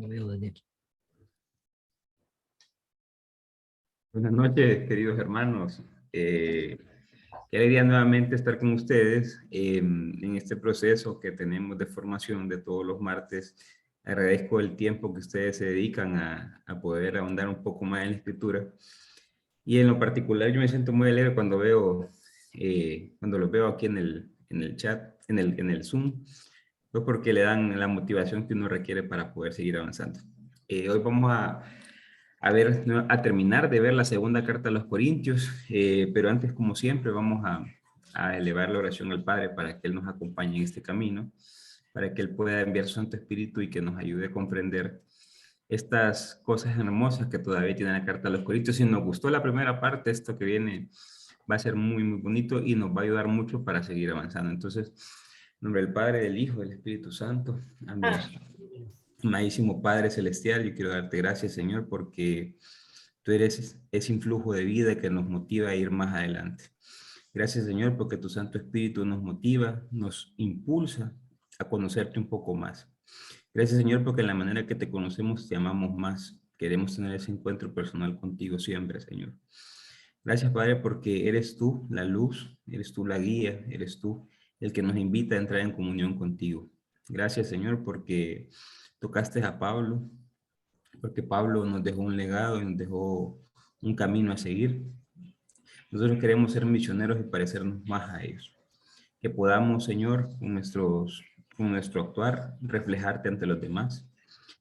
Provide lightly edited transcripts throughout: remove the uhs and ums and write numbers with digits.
lo veo desde aquí. Buenas noches, queridos hermanos. Qué alegría nuevamente estar con ustedes en este proceso que tenemos de formación de todos los martes. Agradezco el tiempo que ustedes se dedican a poder ahondar un poco más en la escritura. Y en lo particular yo me siento muy alegre cuando cuando los veo aquí en el chat, en el Zoom, pues porque le dan la motivación que uno requiere para poder seguir avanzando. Hoy vamos a terminar de ver la segunda carta a los Corintios, pero antes, como siempre, vamos a elevar la oración al Padre para que Él nos acompañe en este camino, para que Él pueda enviar su Santo Espíritu y que nos ayude a comprender estas cosas hermosas que todavía tiene la carta a los Corintios. Si nos gustó la primera parte, esto que viene va a ser muy, muy bonito y nos va a ayudar mucho para seguir avanzando. Entonces, en nombre del Padre, del Hijo, del Espíritu Santo. Amén. Amadísimo Padre Celestial, yo quiero darte gracias, Señor, porque tú eres ese influjo de vida que nos motiva a ir más adelante. Gracias, Señor, porque tu Santo Espíritu nos motiva, nos impulsa a conocerte un poco más. Gracias, Señor, porque en la manera que te conocemos te amamos más. Queremos tener ese encuentro personal contigo siempre, Señor. Gracias, Padre, porque eres tú la luz, eres tú la guía, eres tú el que nos invita a entrar en comunión contigo. Gracias, Señor, porque tocaste a Pablo, porque Pablo nos dejó un legado y nos dejó un camino a seguir. Nosotros queremos ser misioneros y parecernos más a ellos. Que podamos, Señor, con nuestro actuar, reflejarte ante los demás.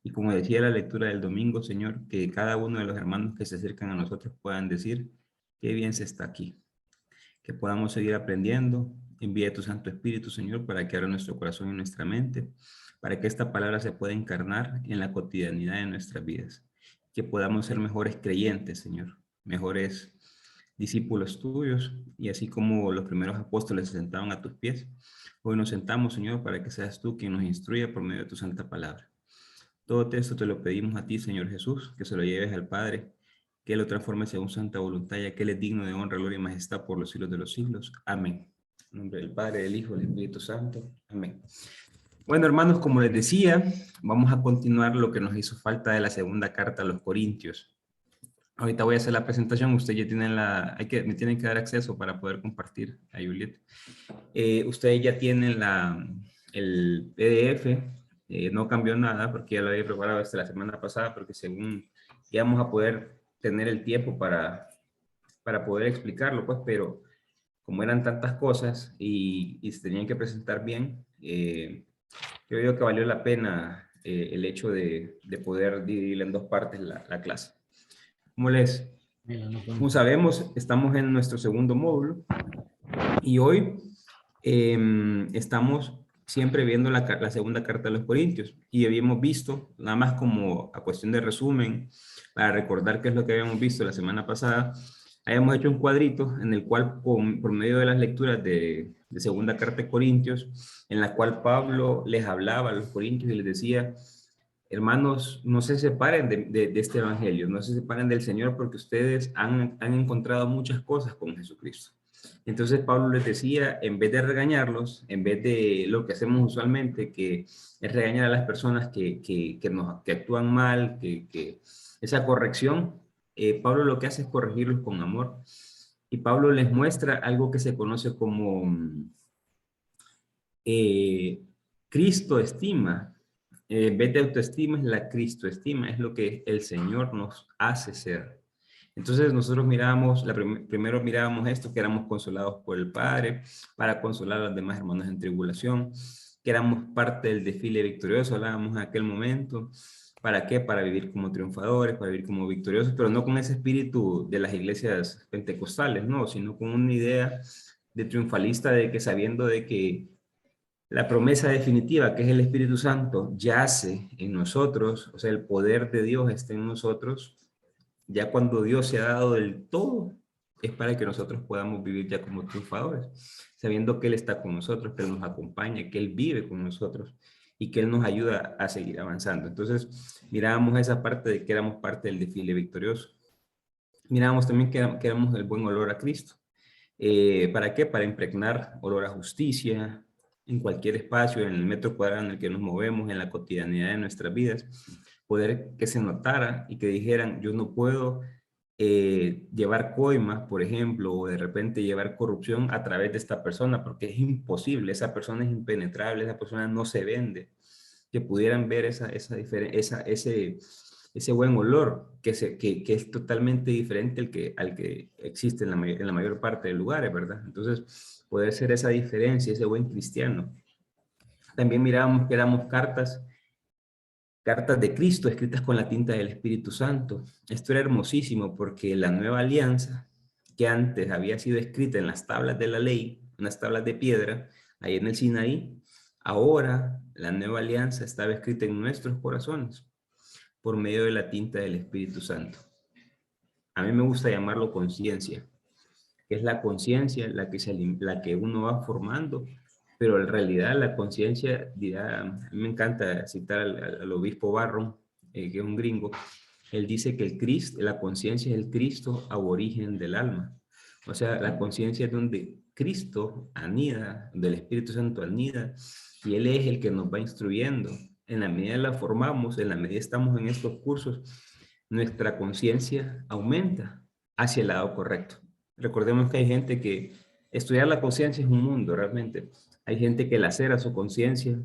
Y como decía la lectura del domingo, Señor, que cada uno de los hermanos que se acercan a nosotros puedan decir, qué bien se está aquí. Que podamos seguir aprendiendo. Envía tu Santo Espíritu, Señor, para que abra nuestro corazón y nuestra mente, para que esta palabra se pueda encarnar en la cotidianidad de nuestras vidas. Que podamos ser mejores creyentes, Señor, mejores discípulos tuyos, y así como los primeros apóstoles se sentaban a tus pies, hoy nos sentamos, Señor, para que seas tú quien nos instruya por medio de tu santa palabra. Todo esto te lo pedimos a ti, Señor Jesús, que se lo lleves al Padre, que lo transforme según santa voluntad, ya que Él es digno de honra, gloria y majestad por los siglos de los siglos. Amén. En nombre del Padre, del Hijo, del Espíritu Santo. Amén. Bueno, hermanos, como les decía, vamos a continuar lo que nos hizo falta de la segunda carta a los Corintios. Ahorita voy a hacer la presentación, ustedes ya tienen me tienen que dar acceso para poder compartir a Juliet. Ustedes ya tienen el PDF, no cambió nada porque ya lo había preparado desde la semana pasada, porque según ya vamos a poder tener el tiempo para poder explicarlo, pues, pero como eran tantas cosas y se tenían que presentar bien, creo yo que valió la pena el hecho de poder dividir en dos partes la clase. Como sabemos, estamos en nuestro segundo módulo y hoy estamos siempre viendo la segunda carta de los Corintios y habíamos visto, nada más como a cuestión de resumen, para recordar qué es lo que habíamos visto la semana pasada, habíamos hecho un cuadrito en el cual, por medio de las lecturas de segunda carta de Corintios, en la cual Pablo les hablaba a los corintios y les decía, hermanos, no se separen de este evangelio, no se separen del Señor porque ustedes han encontrado muchas cosas con Jesucristo. Entonces Pablo les decía, en vez de regañarlos, en vez de lo que hacemos usualmente, que es regañar a las personas que actúan mal, que esa corrección, Pablo lo que hace es corregirlos con amor. Y Pablo les muestra algo que se conoce como Cristo estima. En vez de autoestima es la Cristo estima, es lo que el Señor nos hace ser. Entonces nosotros primero mirábamos esto, que éramos consolados por el Padre, para consolar a los demás hermanos en tribulación, que éramos parte del desfile victorioso, hablábamos en aquel momento. ¿Para qué? Para vivir como triunfadores, para vivir como victoriosos, pero no con ese espíritu de las iglesias pentecostales, no, sino con una idea de triunfalista, de que sabiendo de que la promesa definitiva, que es el Espíritu Santo, yace en nosotros, o sea, el poder de Dios está en nosotros. Ya cuando Dios se ha dado del todo, es para que nosotros podamos vivir ya como triunfadores, sabiendo que Él está con nosotros, que Él nos acompaña, que Él vive con nosotros y que Él nos ayuda a seguir avanzando. Entonces, mirábamos esa parte de que éramos parte del desfile victorioso. Mirábamos también que éramos el buen olor a Cristo. ¿Para qué? Para impregnar olor a justicia en cualquier espacio, en el metro cuadrado en el que nos movemos, en la cotidianidad de nuestras vidas, poder que se notara y que dijeran, yo no puedo llevar coimas, por ejemplo, o de repente llevar corrupción a través de esta persona, porque es imposible, esa persona es impenetrable, esa persona no se vende, que pudieran ver ese buen olor, que es totalmente diferente al que existe en la mayor parte de lugares, ¿verdad? Entonces, poder ser esa diferencia, ese buen cristiano. También mirábamos que éramos cartas de Cristo escritas con la tinta del Espíritu Santo. Esto era hermosísimo porque la nueva alianza, que antes había sido escrita en las tablas de la ley, en las tablas de piedra, ahí en el Sinaí, ahora la nueva alianza estaba escrita en nuestros corazones por medio de la tinta del Espíritu Santo. A mí me gusta llamarlo conciencia, que es la conciencia la que uno va formando, pero en realidad la conciencia dirá, a mí me encanta citar al obispo Barron, que es un gringo. Él dice que la conciencia es el Cristo aborigen del alma. O sea, la conciencia es donde Cristo anida, donde el Espíritu Santo anida, y Él es el que nos va instruyendo. En la medida la formamos, en la medida estamos en estos cursos, nuestra conciencia aumenta hacia el lado correcto. Recordemos que hay gente que estudiar la conciencia es un mundo realmente. Hay gente que lacera su conciencia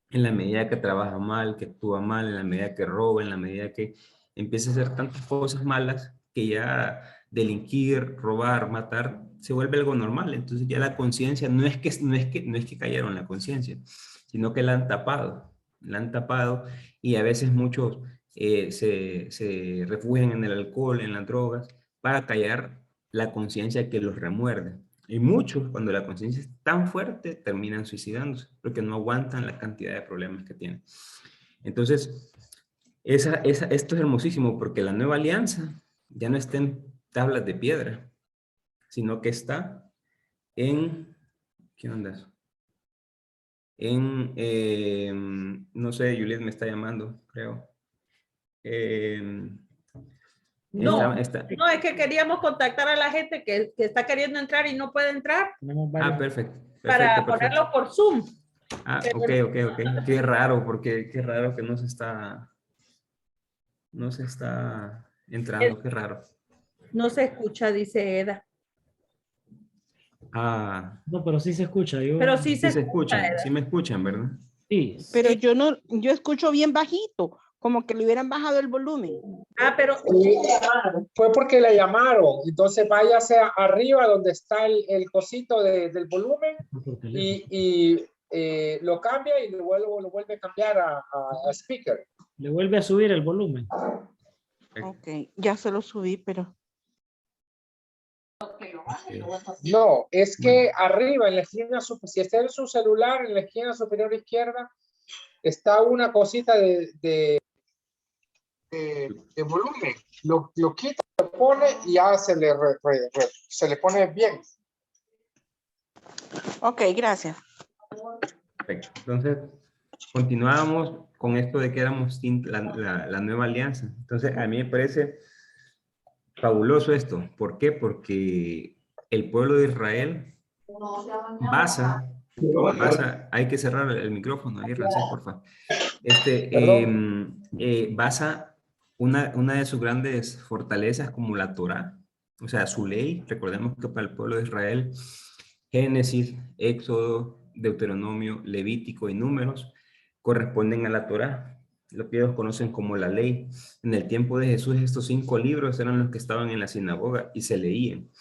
en la medida que trabaja mal, que actúa mal, en la medida que roba, en la medida que empieza a hacer tantas cosas malas que ya delinquir, robar, matar, se vuelve algo normal. Entonces ya la conciencia no es que cayeron la conciencia, sino que la han tapado y a veces muchos se refugian en el alcohol, en las drogas, para callar la conciencia que los remuerde. Y muchos, cuando la conciencia es tan fuerte, terminan suicidándose porque no aguantan la cantidad de problemas que tienen. Entonces, esto es hermosísimo porque la nueva alianza ya no está en tablas de piedra, sino que está en, ¿qué onda eso? No sé, Juliet me está llamando, creo. No, no, es que queríamos contactar a la gente que está queriendo entrar y no puede entrar. Perfecto. Para ponerlo por Zoom. Ok. Qué raro, porque qué raro que no se está entrando, qué raro. No se escucha, dice Eda. No, pero sí se escucha. Pero sí Sí se escucha, escuchan, sí me escuchan, ¿verdad? Sí. Pero yo escucho bien bajito, como que le hubieran bajado el volumen. pero fue porque le llamaron. Entonces váyase arriba donde está el cosito del volumen y lo cambia y lo vuelve a cambiar a speaker. Le vuelve a subir el volumen. Ok, ya se lo subí, pero... No, es que arriba en la esquina, si está en su celular, en la esquina superior izquierda, está una cosita de volumen. Lo quita, lo pone y ya se le pone bien. Ok, gracias. Perfecto. Entonces, continuábamos con esto de que éramos la nueva alianza. Entonces, a mí me parece fabuloso esto. ¿Por qué? Porque el pueblo de Israel basa, hay que cerrar el micrófono ahí, Rancés, por favor. Basa una de sus grandes fortalezas como la Torá, o sea, su ley. Recordemos que para el pueblo de Israel, Génesis, Éxodo, Deuteronomio, Levítico y Números corresponden a la Torá, lo que ellos conocen como la ley. En el tiempo de Jesús, estos 5 libros eran los que estaban en la sinagoga y se leían.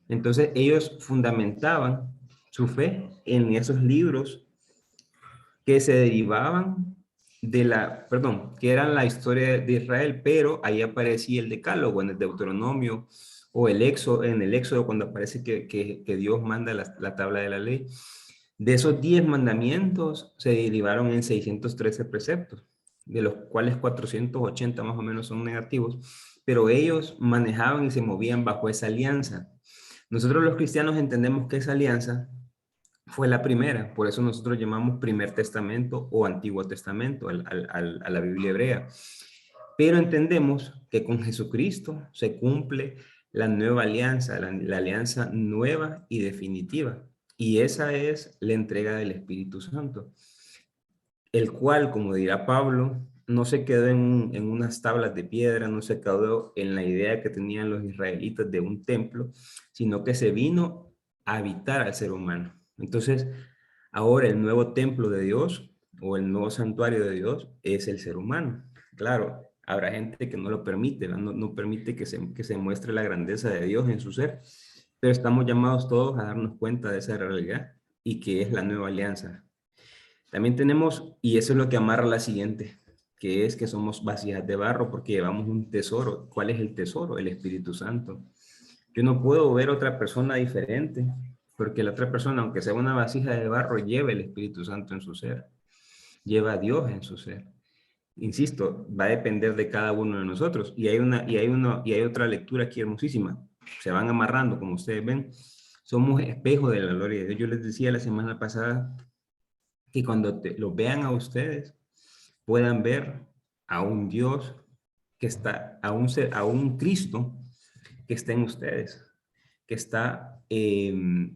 Entonces, ellos fundamentaban su fe en esos libros que se derivaban que eran la historia de Israel, pero ahí aparecía el decálogo en el Deuteronomio o en el Éxodo, cuando aparece que Dios manda la tabla de la ley. De esos 10 mandamientos se derivaron en 613 preceptos, de los cuales 480 más o menos son negativos, pero ellos manejaban y se movían bajo esa alianza. Nosotros los cristianos entendemos que esa alianza fue la primera, por eso nosotros llamamos Primer Testamento o Antiguo Testamento a la Biblia hebrea. Pero entendemos que con Jesucristo se cumple la nueva alianza, la alianza nueva y definitiva. Y esa es la entrega del Espíritu Santo, el cual, como dirá Pablo no se quedó en unas tablas de piedra, no se quedó en la idea que tenían los israelitas de un templo, sino que se vino a habitar al ser humano. Entonces, ahora el nuevo templo de Dios o el nuevo santuario de Dios es el ser humano. Claro, habrá gente que no lo permite, no permite que se muestre la grandeza de Dios en su ser, pero estamos llamados todos a darnos cuenta de esa realidad y que es la nueva alianza. También tenemos, y eso es lo que amarra la siguiente, que es que somos vasijas de barro porque llevamos un tesoro. ¿Cuál es el tesoro? El Espíritu Santo. Yo no puedo ver otra persona diferente porque la otra persona, aunque sea una vasija de barro, lleva el Espíritu Santo en su ser, lleva a Dios en su ser. Insisto, va a depender de cada uno de nosotros. Y hay otra lectura aquí hermosísima. Se van amarrando, como ustedes ven. Somos espejo de la gloria de Dios. Yo les decía la semana pasada que cuando lo vean a ustedes, puedan ver a un Dios que está, a un Cristo que está en ustedes, que está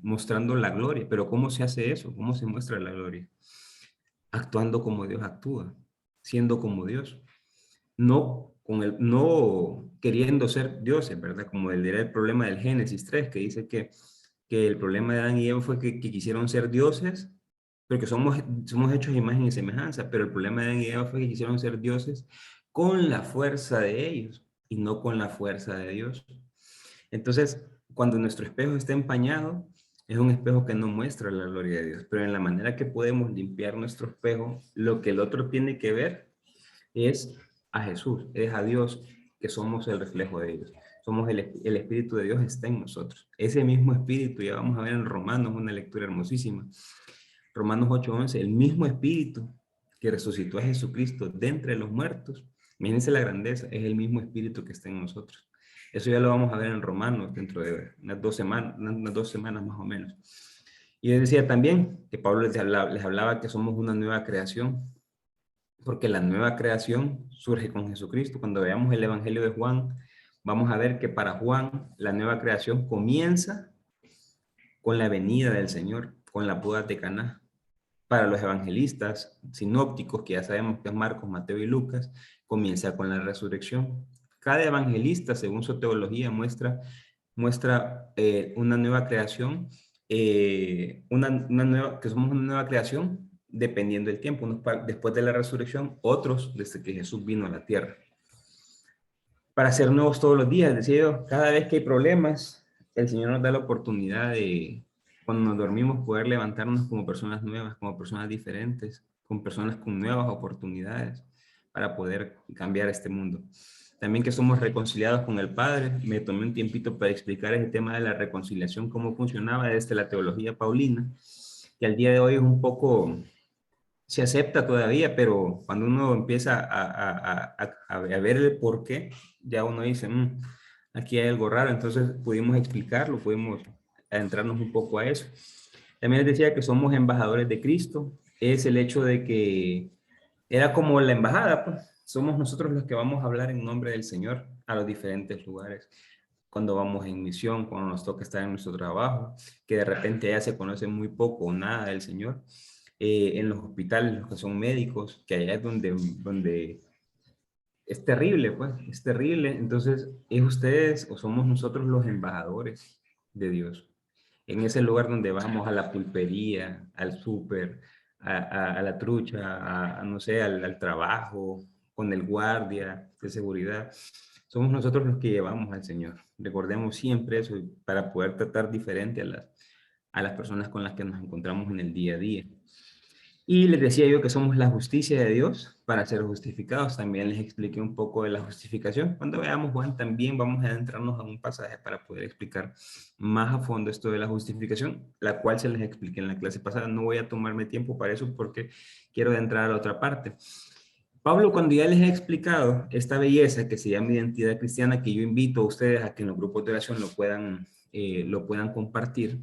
mostrando la gloria. Pero ¿cómo se hace eso? ¿Cómo se muestra la gloria? Actuando como Dios actúa, siendo como Dios. No queriendo ser dioses, ¿verdad? Como era el problema del Génesis 3, que dice que el problema de Adán y Eva fue que quisieron ser dioses, porque somos hechos a imagen y semejanza, pero el problema de Adán y Eva fue que quisieron ser dioses con la fuerza de ellos y no con la fuerza de Dios. Entonces, cuando nuestro espejo está empañado, es un espejo que no muestra la gloria de Dios, pero en la manera que podemos limpiar nuestro espejo, lo que el otro tiene que ver es a Jesús, es a Dios, que somos el reflejo de Dios. Somos el Espíritu de Dios está en nosotros. Ese mismo Espíritu, ya vamos a ver en Romanos, una lectura hermosísima. Romanos 8:11, el mismo Espíritu que resucitó a Jesucristo de entre los muertos, imagínense la grandeza, es el mismo Espíritu que está en nosotros. Eso ya lo vamos a ver en Romanos dentro de unas dos semanas más o menos. Y les decía también que Pablo les hablaba que somos una nueva creación, porque la nueva creación surge con Jesucristo. Cuando veamos el Evangelio de Juan, vamos a ver que para Juan la nueva creación comienza con la venida del Señor, con la boda de Caná. Para los evangelistas sinópticos, que ya sabemos que es Marcos, Mateo y Lucas, comienza con la resurrección. Cada evangelista, según su teología, muestra una nueva creación, que somos una nueva creación dependiendo del tiempo. Unos después de la resurrección, otros desde que Jesús vino a la tierra. Para ser nuevos todos los días, decía yo, cada vez que hay problemas, el Señor nos da la oportunidad de, cuando nos dormimos, poder levantarnos como personas nuevas, como personas diferentes, con personas con nuevas oportunidades para poder cambiar este mundo. También que somos reconciliados con el Padre. Me tomé un tiempito para explicar ese tema de la reconciliación, cómo funcionaba desde la teología paulina, que al día de hoy es un poco, se acepta todavía, pero cuando uno empieza a ver el por qué, ya uno dice, aquí hay algo raro. Entonces pudimos explicarlo, pudimos adentrarnos un poco a eso. También les decía que somos embajadores de Cristo. Es el hecho de que era como la embajada, pues. Somos nosotros los que vamos a hablar en nombre del Señor a los diferentes lugares. Cuando vamos en misión, cuando nos toca estar en nuestro trabajo, que de repente ya se conoce muy poco o nada del Señor. En los hospitales, los que son médicos, que allá es donde es terrible, pues, es terrible. Entonces, ¿es ustedes o somos nosotros los embajadores de Dios? En ese lugar donde vamos a la pulpería, al súper, a la trucha, no sé, al trabajo, con el guardia de seguridad. Somos nosotros los que llevamos al Señor. Recordemos siempre eso para poder tratar diferente a las personas con las que nos encontramos en el día a día. Y les decía yo que somos la justicia de Dios para ser justificados. También les expliqué un poco de la justificación. Cuando veamos Juan, también vamos a adentrarnos a un pasaje para poder explicar más a fondo esto de la justificación, la cual se les expliqué en la clase pasada. No voy a tomarme tiempo para eso porque quiero entrar a la otra parte. Pablo, cuando ya les he explicado esta belleza que se llama identidad cristiana, que yo invito a ustedes a que en los grupos de oración lo puedan compartir,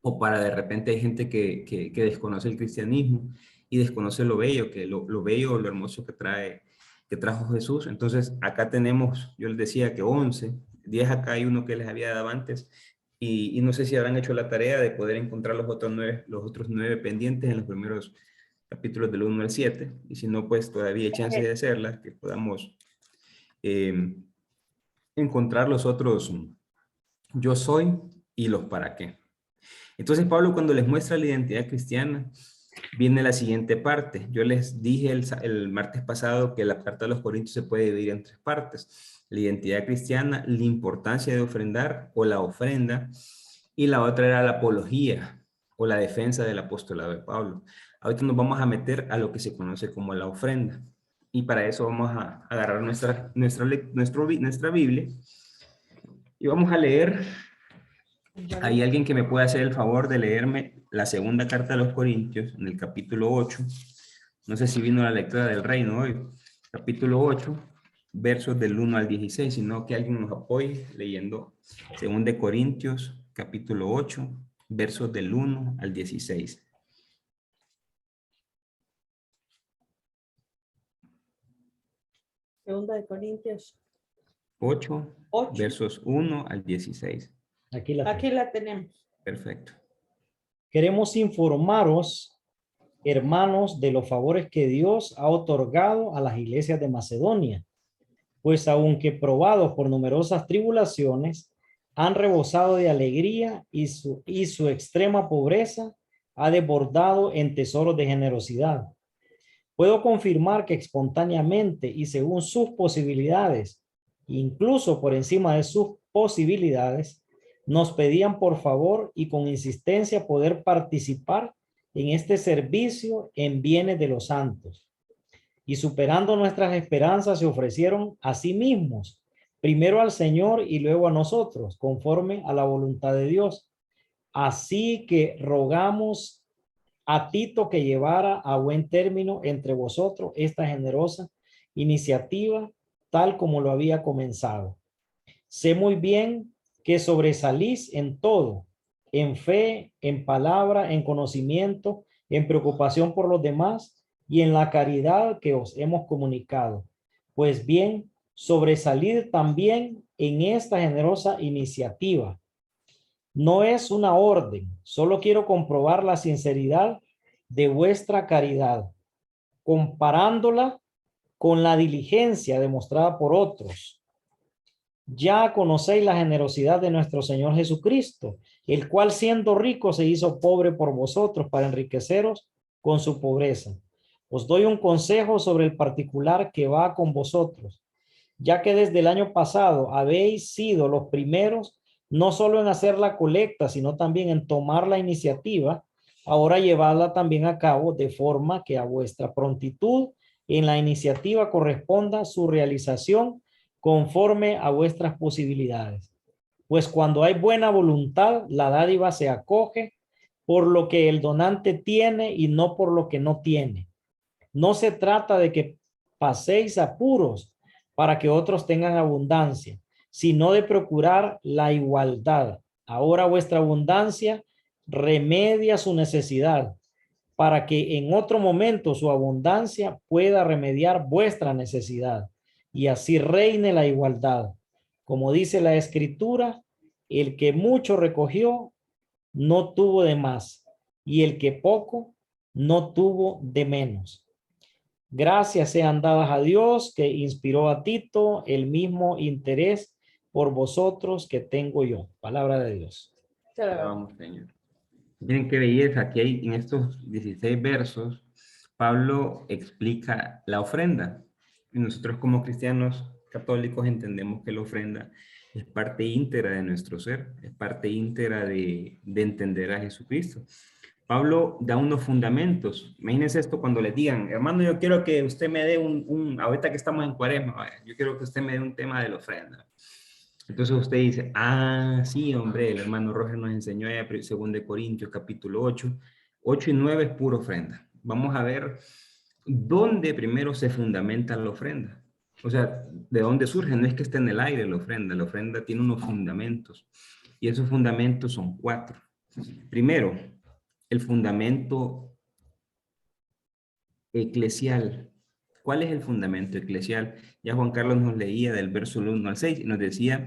o para de repente hay gente que desconoce el cristianismo y desconoce lo bello, lo hermoso que trajo Jesús. Entonces acá tenemos, yo les decía que 11, 10 acá hay uno que les había dado antes, y no sé si habrán hecho la tarea de poder encontrar los otros 9 pendientes en los primeros capítulos del 1 al 7, y si no, pues todavía hay chance de hacerlas, que podamos encontrar los otros yo soy y los para qué. Entonces Pablo, cuando les muestra la identidad cristiana, viene la siguiente parte. Yo les dije el martes pasado que la carta de los Corintios se puede dividir en 3 partes. La identidad cristiana, la importancia de ofrendar o la ofrenda, y la otra era la apología o la defensa del apostolado de Pablo. Ahorita nos vamos a meter a lo que se conoce como la ofrenda. Y para eso vamos a agarrar nuestra Biblia y vamos a leer. ¿Hay alguien que me pueda hacer el favor de leerme la segunda carta de los Corintios en el capítulo 8? No sé si vino la lectura del reino hoy. Capítulo 8, versos del 1 al 16, sino que alguien nos apoye leyendo 2 Corintios, capítulo 8, versos del 1 al 16. Segunda de Corintios 8, 8. versos 1 al 16. Aquí La tenemos. Perfecto. Queremos informaros, hermanos, de los favores que Dios ha otorgado a las iglesias de Macedonia, pues aunque probados por numerosas tribulaciones, han rebosado de alegría y su extrema pobreza ha desbordado en tesoros de generosidad. Puedo confirmar que espontáneamente y según sus posibilidades, incluso por encima de sus posibilidades, nos pedían por favor y con insistencia poder participar en este servicio en bienes de los santos. Y superando nuestras esperanzas se ofrecieron a sí mismos, primero al Señor y luego a nosotros, conforme a la voluntad de Dios. Así que rogamos a Tito que llevara a buen término entre vosotros esta generosa iniciativa, tal como lo había comenzado. Sé muy bien que sobresalís en todo, en fe, en palabra, en conocimiento, en preocupación por los demás y en la caridad que os hemos comunicado. Pues bien, sobresalid también en esta generosa iniciativa. No es una orden, solo quiero comprobar la sinceridad de vuestra caridad, comparándola con la diligencia demostrada por otros. Ya conocéis la generosidad de nuestro Señor Jesucristo, el cual siendo rico se hizo pobre por vosotros para enriqueceros con su pobreza. Os doy un consejo sobre el particular que va con vosotros, ya que desde el año pasado habéis sido los primeros no solo en hacer la colecta, sino también en tomar la iniciativa. Ahora llevadla también a cabo de forma que a vuestra prontitud en la iniciativa corresponda su realización conforme a vuestras posibilidades. Pues cuando hay buena voluntad, la dádiva se acoge por lo que el donante tiene y no por lo que no tiene. No se trata de que paséis apuros para que otros tengan abundancia, sino de procurar la igualdad. Ahora vuestra abundancia remedia su necesidad, para que en otro momento su abundancia pueda remediar vuestra necesidad, y así reine la igualdad. Como dice la Escritura, el que mucho recogió, no tuvo de más, y el que poco, no tuvo de menos. Gracias sean dadas a Dios, que inspiró a Tito el mismo interés por vosotros que tengo yo. Palabra de Dios. Vamos, Señor. Miren qué belleza. Aquí hay, en estos 16 versos, Pablo explica la ofrenda. Y nosotros como cristianos católicos entendemos que la ofrenda es parte íntegra de nuestro ser, es parte íntegra de entender a Jesucristo. Pablo da unos fundamentos. Imagínense esto cuando les digan, hermano, yo quiero que usted me dé ahorita que estamos en Cuaresma, yo quiero que usted me dé un tema de la ofrenda. Entonces usted dice, sí, hombre, el hermano Roger nos enseñó en 2 Corintios capítulo 8 y 9 es pura ofrenda. Vamos a ver dónde primero se fundamenta la ofrenda. O sea, de dónde surge. No es que esté en el aire la ofrenda tiene unos fundamentos. Y esos fundamentos son 4. Primero, el fundamento eclesial. ¿Cuál es el fundamento eclesial? Ya Juan Carlos nos leía del verso 1 al 6 y nos decía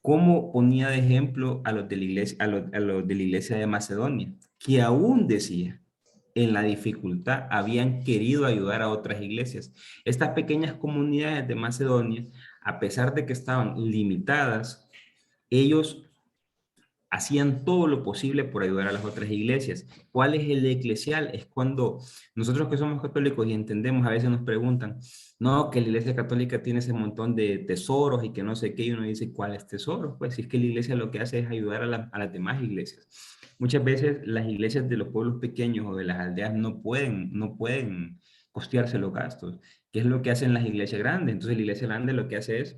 cómo ponía de ejemplo a los de la iglesia, a los de la iglesia de Macedonia, que aún decía, en la dificultad habían querido ayudar a otras iglesias. Estas pequeñas comunidades de Macedonia, a pesar de que estaban limitadas, ellos hacían todo lo posible por ayudar a las otras iglesias. ¿Cuál es el eclesial? Es cuando nosotros que somos católicos y entendemos, a veces nos preguntan, no, que la iglesia católica tiene ese montón de tesoros y que no sé qué, y uno dice, ¿cuáles tesoros? Pues si es que la iglesia lo que hace es ayudar a las demás iglesias. Muchas veces las iglesias de los pueblos pequeños o de las aldeas no pueden costearse los gastos. ¿Qué es lo que hacen las iglesias grandes? Entonces la iglesia grande lo que hace es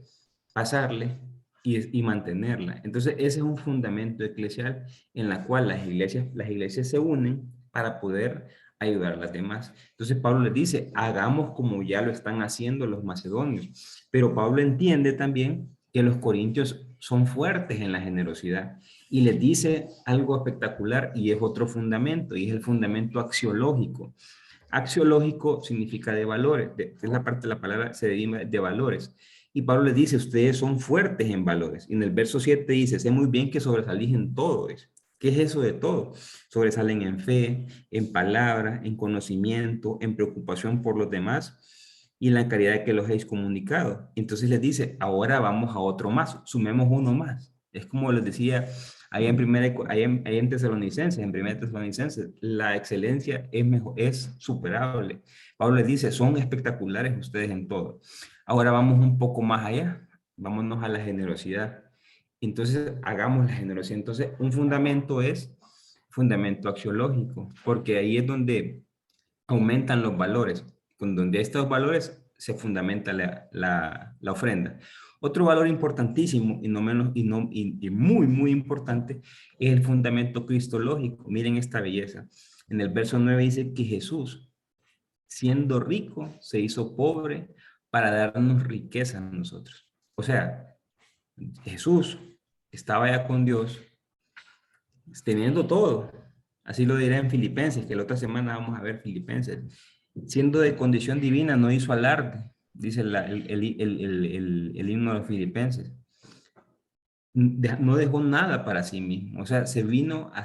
pasarle y mantenerla. Entonces, ese es un fundamento eclesial en la cual las iglesias se unen para poder ayudar a las demás. Entonces, Pablo les dice, hagamos como ya lo están haciendo los macedonios. Pero Pablo entiende también que los corintios son fuertes en la generosidad y les dice algo espectacular y es otro fundamento, y es el fundamento axiológico. Axiológico significa de valores, es la parte de la palabra, se deriva de valores. Y Pablo les dice, ustedes son fuertes en valores. Y en el verso 7 dice, sé muy bien que sobresalís en todo. ¿Qué es eso de todo? Sobresalen en fe, en palabra, en conocimiento, en preocupación por los demás y en la caridad que los habéis comunicado. Entonces les dice, ahora vamos a otro más, sumemos uno más. Es como les decía ahí en Tesalonicenses, en 1 Tesalonicenses, la excelencia es superable. Pablo les dice, son espectaculares ustedes en todo. Ahora vamos un poco más allá, vámonos a la generosidad. Entonces, hagamos la generosidad. Entonces, un fundamento es fundamento axiológico, porque ahí es donde aumentan los valores. Con donde estos valores se fundamenta la ofrenda. Otro valor importantísimo y muy, muy importante es el fundamento cristológico. Miren esta belleza. En el verso 9 dice que Jesús, siendo rico, se hizo pobre para darnos riqueza a nosotros. O sea, Jesús estaba ya con Dios, teniendo todo. Así lo diré en Filipenses, que la otra semana vamos a ver Filipenses. Siendo de condición divina, no hizo alarde, dice el himno de los Filipenses. No dejó nada para sí mismo. O sea, se vino a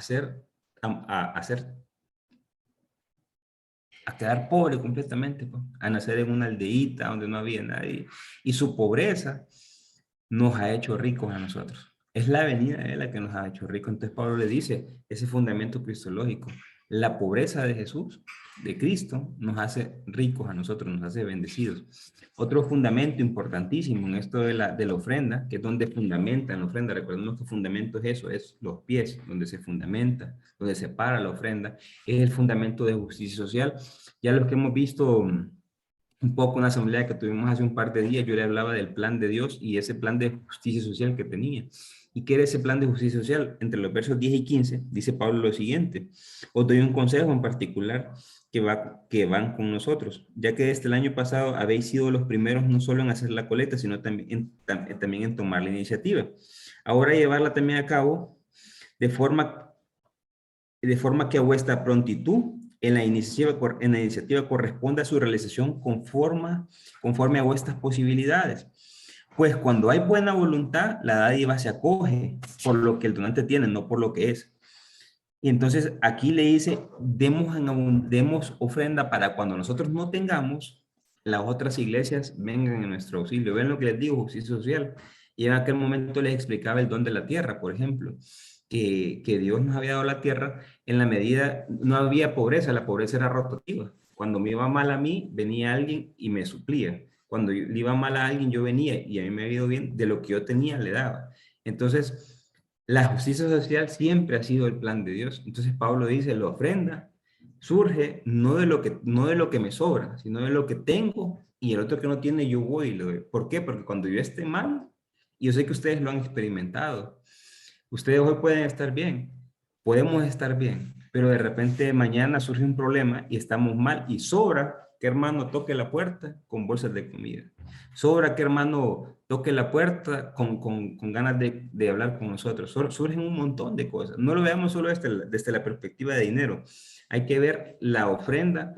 quedar pobre completamente, pues, a nacer en una aldeíta donde no había nadie. Y su pobreza nos ha hecho ricos a nosotros. Es la venida de la que nos ha hecho ricos. Entonces Pablo le dice, ese fundamento cristológico, la pobreza de Jesús, de Cristo, nos hace ricos a nosotros, nos hace bendecidos. Otro fundamento importantísimo en esto de la ofrenda, que es donde fundamentan la ofrenda, recordemos que fundamento es eso, es los pies, donde se fundamenta, donde se para la ofrenda, es el fundamento de justicia social. Ya los que hemos visto un poco una asamblea que tuvimos hace un par de días, yo le hablaba del plan de Dios y ese plan de justicia social que tenía. ¿Y qué era ese plan de justicia social? Entre los versos 10 y 15 dice Pablo lo siguiente: os doy un consejo en particular que van con nosotros, ya que desde el año pasado habéis sido los primeros no solo en hacer la colecta, sino también en tomar la iniciativa. Ahora llevarla también a cabo de forma que a vuestra prontitud en la iniciativa corresponde a su realización conforme a vuestras posibilidades. Pues cuando hay buena voluntad, la dádiva se acoge por lo que el donante tiene, no por lo que es. Y entonces aquí le dice, demos ofrenda para cuando nosotros no tengamos, las otras iglesias vengan en nuestro auxilio. ¿Ven lo que les digo? Justicia social. Y en aquel momento les explicaba el don de la tierra, por ejemplo. Que Dios nos había dado la tierra en la medida, no había pobreza, la pobreza era rotativa. Cuando me iba mal a mí, venía alguien y me suplía. Cuando le iba mal a alguien, yo venía y a mí me había ido bien, de lo que yo tenía le daba. Entonces, la justicia social siempre ha sido el plan de Dios. Entonces Pablo dice, la ofrenda surge no de lo que me sobra, sino de lo que tengo, y el otro que no tiene yo voy y lo doy. ¿Por qué? Porque cuando yo esté mal, y yo sé que ustedes lo han experimentado, ustedes hoy pueden estar bien, podemos estar bien, pero de repente mañana surge un problema y estamos mal y sobra que hermano toque la puerta con bolsas de comida. Sobra que hermano toque la puerta con ganas de hablar con nosotros. Surgen un montón de cosas. No lo veamos solo desde la perspectiva de dinero. Hay que ver la ofrenda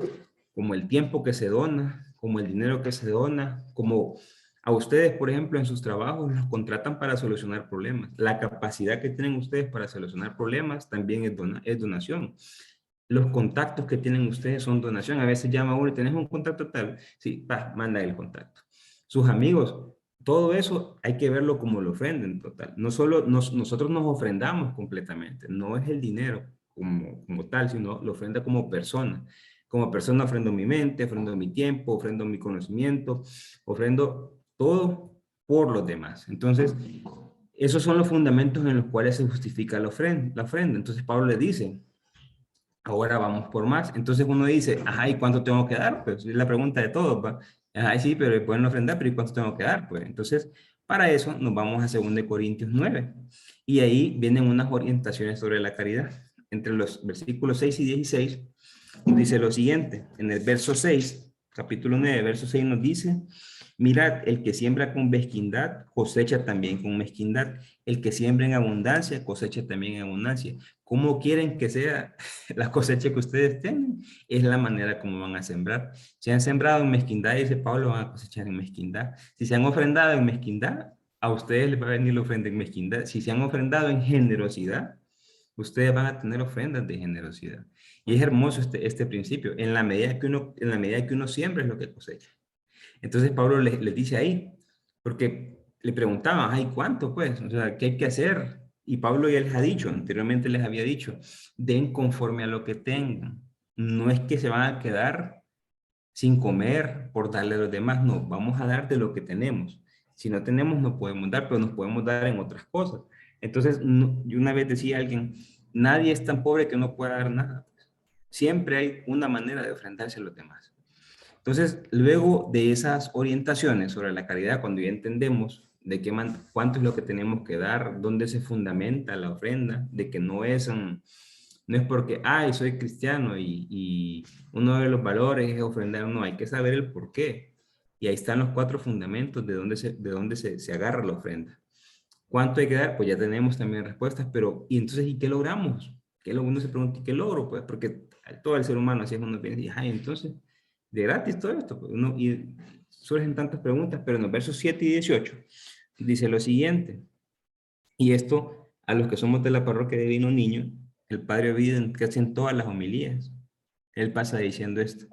como el tiempo que se dona, como el dinero que se dona, como a ustedes, por ejemplo, en sus trabajos los contratan para solucionar problemas. La capacidad que tienen ustedes para solucionar problemas también es donación. los contactos que tienen ustedes son donación. A veces llama uno y tenés un contacto tal. Sí, manda el contacto. Sus amigos, todo eso hay que verlo como la ofrenda en total. No solo nosotros nos ofrendamos completamente. No es el dinero como tal, sino la ofrenda como persona. Como persona ofrendo mi mente, ofrendo mi tiempo, ofrendo mi conocimiento, ofrendo todo por los demás. Entonces, esos son los fundamentos en los cuales se justifica la ofrenda. Entonces, Pablo le dice, ahora vamos por más. Entonces uno dice, ajá, ¿y cuánto tengo que dar? Pues es la pregunta de todos, ¿va? Ajá, sí, pero pueden ofrendar, pero ¿y cuánto tengo que dar? Pues entonces, para eso nos vamos a 2 Corintios 9. Y ahí vienen unas orientaciones sobre la caridad. Entre los versículos 6 y 16, dice lo siguiente. En el verso 6, capítulo 9, verso 6 nos dice, mirad, el que siembra con mezquindad, cosecha también con mezquindad. El que siembra en abundancia, cosecha también en abundancia. ¿Cómo quieren que sea la cosecha que ustedes tienen? Es la manera como van a sembrar. Si han sembrado en mezquindad, dice Pablo, van a cosechar en mezquindad. Si se han ofrendado en mezquindad, a ustedes les va a venir la ofrenda en mezquindad. Si se han ofrendado en generosidad, ustedes van a tener ofrendas de generosidad. Y es hermoso este principio. En la medida que uno siembra es lo que cosecha. Entonces Pablo les dice ahí, porque le preguntaban, ay, ¿cuánto pues? O sea, ¿qué hay que hacer? Y Pablo ya les ha dicho, anteriormente les había dicho, den conforme a lo que tengan. No es que se van a quedar sin comer por darle a los demás, no, vamos a dar de lo que tenemos. Si no tenemos, no podemos dar, pero nos podemos dar en otras cosas. Entonces, yo una vez decía a alguien, nadie es tan pobre que no pueda dar nada. Siempre hay una manera de ofrendarse a los demás. Entonces, luego de esas orientaciones sobre la caridad, cuando ya entendemos de cuánto es lo que tenemos que dar, dónde se fundamenta la ofrenda, de que no es porque, ay, soy cristiano y uno de los valores es ofrendar, no, hay que saber el por qué. Y ahí están los 4 fundamentos de dónde se agarra la ofrenda. ¿Cuánto hay que dar? Pues ya tenemos también respuestas, pero ¿y entonces y qué logramos? Uno se pregunta, ¿y qué logro? Pues porque todo el ser humano así es uno piensa, y ay, entonces, de gratis todo esto. Pues y surgen tantas preguntas, pero en los versos 7 y 18 dice lo siguiente, y esto a los que somos de la parroquia de Divino Niño, el Padre Ovidio casi en todas las homilías, él pasa diciendo esto,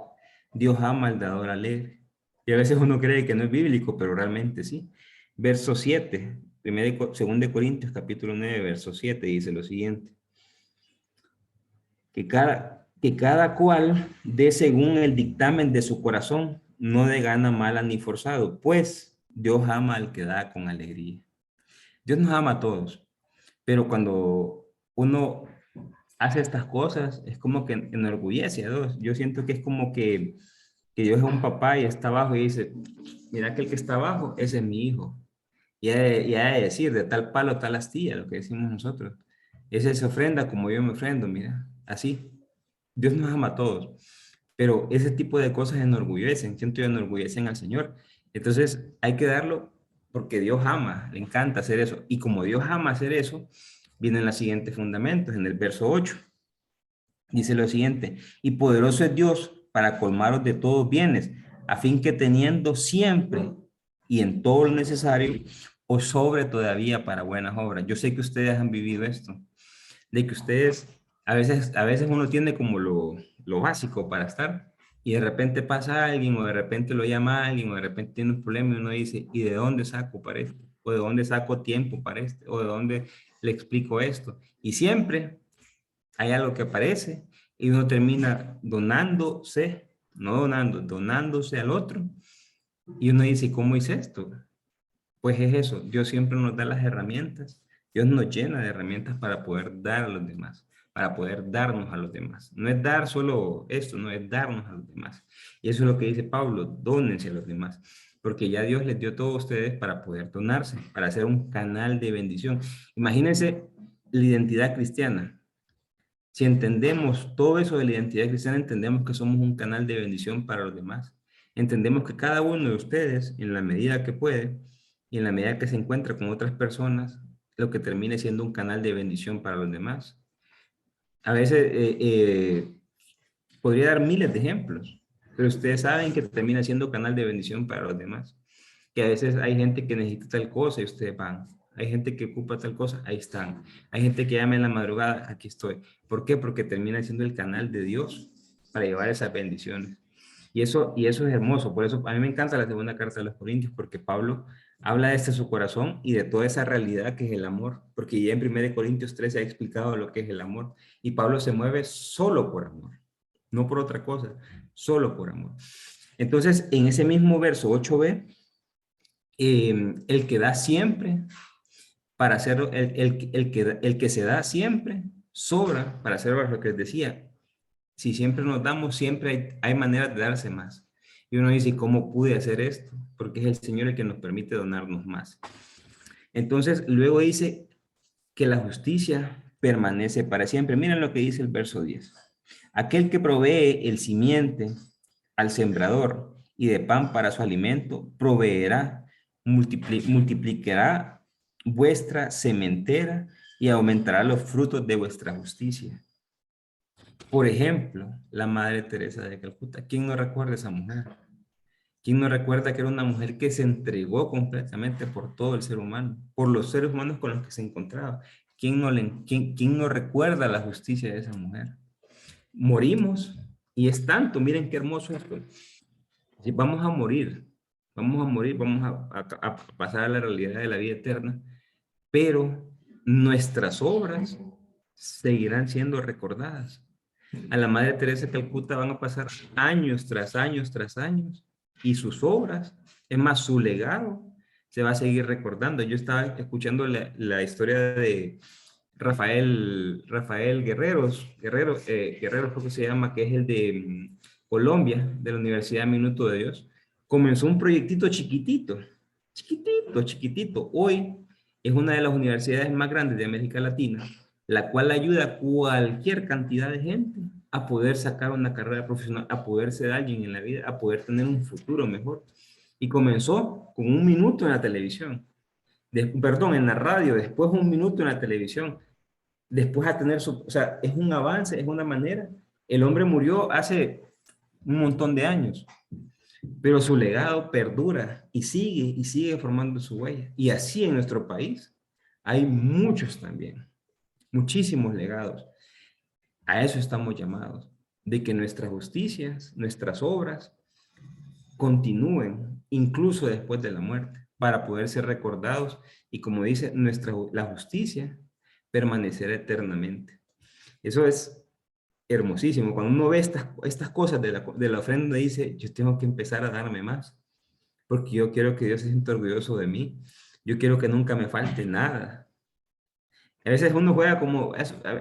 Dios ama al dador alegre. Y a veces uno cree que no es bíblico, pero realmente sí. Verso 7, 2 Corintios capítulo 9, verso 7, dice lo siguiente, que cada cual dé según el dictamen de su corazón, no de gana mala ni forzado, pues Dios ama al que da con alegría. Dios nos ama a todos, pero cuando uno hace estas cosas, es como que enorgullece a Dios. Yo siento que es como que Dios es un papá y está abajo y dice, mira que el que está abajo, ese es mi hijo. Y ha de decir, de tal palo, tal astilla, lo que decimos nosotros. Ese se ofrenda como yo me ofrendo, mira, así. Dios nos ama a todos, pero ese tipo de cosas enorgullecen, siento que enorgullecen al Señor. Entonces hay que darlo porque Dios ama, le encanta hacer eso. Y como Dios ama hacer eso, vienen los siguientes fundamentos. En el verso 8 dice lo siguiente, y poderoso es Dios para colmaros de todos bienes, a fin que teniendo siempre y en todo lo necesario, os sobre todavía para buenas obras. Yo sé que ustedes han vivido esto, de que ustedes, a veces uno tiene como lo básico para estar, y de repente pasa alguien, o de repente lo llama alguien, o de repente tiene un problema, y uno dice, ¿y de dónde saco para esto? ¿O de dónde saco tiempo para esto? ¿O de dónde le explico esto? Y siempre hay algo que aparece, y uno termina donándose, no donando, donándose al otro, y uno dice, ¿cómo hice esto? Pues es eso, Dios siempre nos da las herramientas, Dios nos llena de herramientas para poder dar a los demás, para poder darnos a los demás. No es dar solo esto, no es darnos a los demás. Y eso es lo que dice Pablo, dónense a los demás, porque ya Dios les dio todo a ustedes para poder donarse, para hacer un canal de bendición. Imagínense la identidad cristiana. Si entendemos todo eso de la identidad cristiana, entendemos que somos un canal de bendición para los demás. Entendemos que cada uno de ustedes, en la medida que puede, y en la medida que se encuentra con otras personas, lo que termine siendo un canal de bendición para los demás. A veces podría dar miles de ejemplos, pero ustedes saben que termina siendo canal de bendición para los demás. Que a veces hay gente que necesita tal cosa y ustedes van, Hay gente que ocupa tal cosa, ahí están. Hay gente que llama en la madrugada, aquí estoy. ¿Por qué? Porque termina siendo el canal de Dios para llevar esas bendiciones. Y eso es hermoso. Por eso a mí me encanta la segunda carta de los Corintios, porque Pablo habla desde su corazón y de toda esa realidad que es el amor. Porque ya en 1 Corintios 13 ha explicado lo que es el amor. Y Pablo se mueve solo por amor, no por otra cosa, solo por amor. Entonces, en ese mismo verso 8b, el que da siempre para hacer, el que se da siempre sobra para hacer lo que les decía. Si siempre nos damos, siempre hay maneras de darse más. Y uno dice, ¿cómo pude hacer esto? Porque es el Señor el que nos permite donarnos más. Entonces, luego dice que la justicia permanece para siempre. Miren lo que dice el verso 10. Aquel que provee el simiente al sembrador y de pan para su alimento, proveerá, multiplicará vuestra sementera y aumentará los frutos de vuestra justicia. Por ejemplo, la Madre Teresa de Calcuta. ¿Quién no recuerda a esa mujer? ¿Quién no recuerda que era una mujer que se entregó completamente por todo el ser humano, por los seres humanos con los que se encontraba? ¿Quién no recuerda la justicia de esa mujer? Morimos y es tanto, miren qué hermoso esto. Si vamos a morir, vamos a pasar a la realidad de la vida eterna, pero nuestras obras seguirán siendo recordadas. A la Madre Teresa de Calcuta van a pasar años tras años tras años y sus obras, es más, su legado se va a seguir recordando. Yo estaba escuchando la historia de Rafael Guerrero creo que se llama, que es el de Colombia, de la Universidad Minuto de Dios. Comenzó un proyectito chiquitito. Hoy es una de las universidades más grandes de América Latina, la cual ayuda a cualquier cantidad de gente a poder sacar una carrera profesional, a poder ser alguien en la vida, a poder tener un futuro mejor. Y comenzó con 1 minuto en la televisión, en la radio, después 1 minuto en la televisión, después a tener o sea, es un avance, es una manera. El hombre murió hace un montón de años, pero su legado perdura y sigue formando su huella. Y así en nuestro país hay muchos también, muchísimos legados. A eso estamos llamados, de que nuestras justicias, nuestras obras continúen incluso después de la muerte, para poder ser recordados y, como dice, la justicia permanecerá eternamente. Eso es hermosísimo. Cuando uno ve estas cosas de la ofrenda, dice, yo tengo que empezar a darme más, porque yo quiero que Dios se sienta orgulloso de mí. Yo quiero que nunca me falte nada. A veces uno juega como,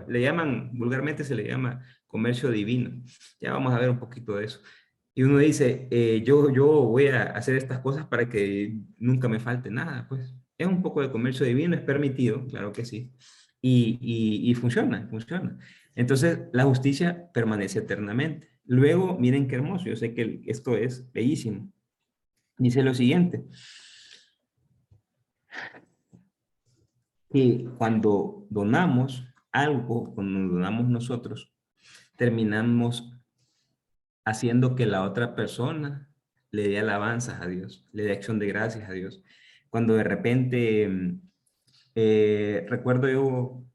le llaman, vulgarmente se le llama comercio divino. Ya vamos a ver un poquito de eso. Y uno dice, yo voy a hacer estas cosas para que nunca me falte nada. Pues es un poco de comercio divino, es permitido, claro que sí. Y funciona. Entonces, la justicia permanece eternamente. Luego, miren qué hermoso, yo sé que esto es bellísimo. Dice lo siguiente. Que cuando donamos algo, cuando donamos nosotros, terminamos haciendo que la otra persona le dé alabanzas a Dios, le dé acción de gracias a Dios. Cuando de repente, recuerdo yo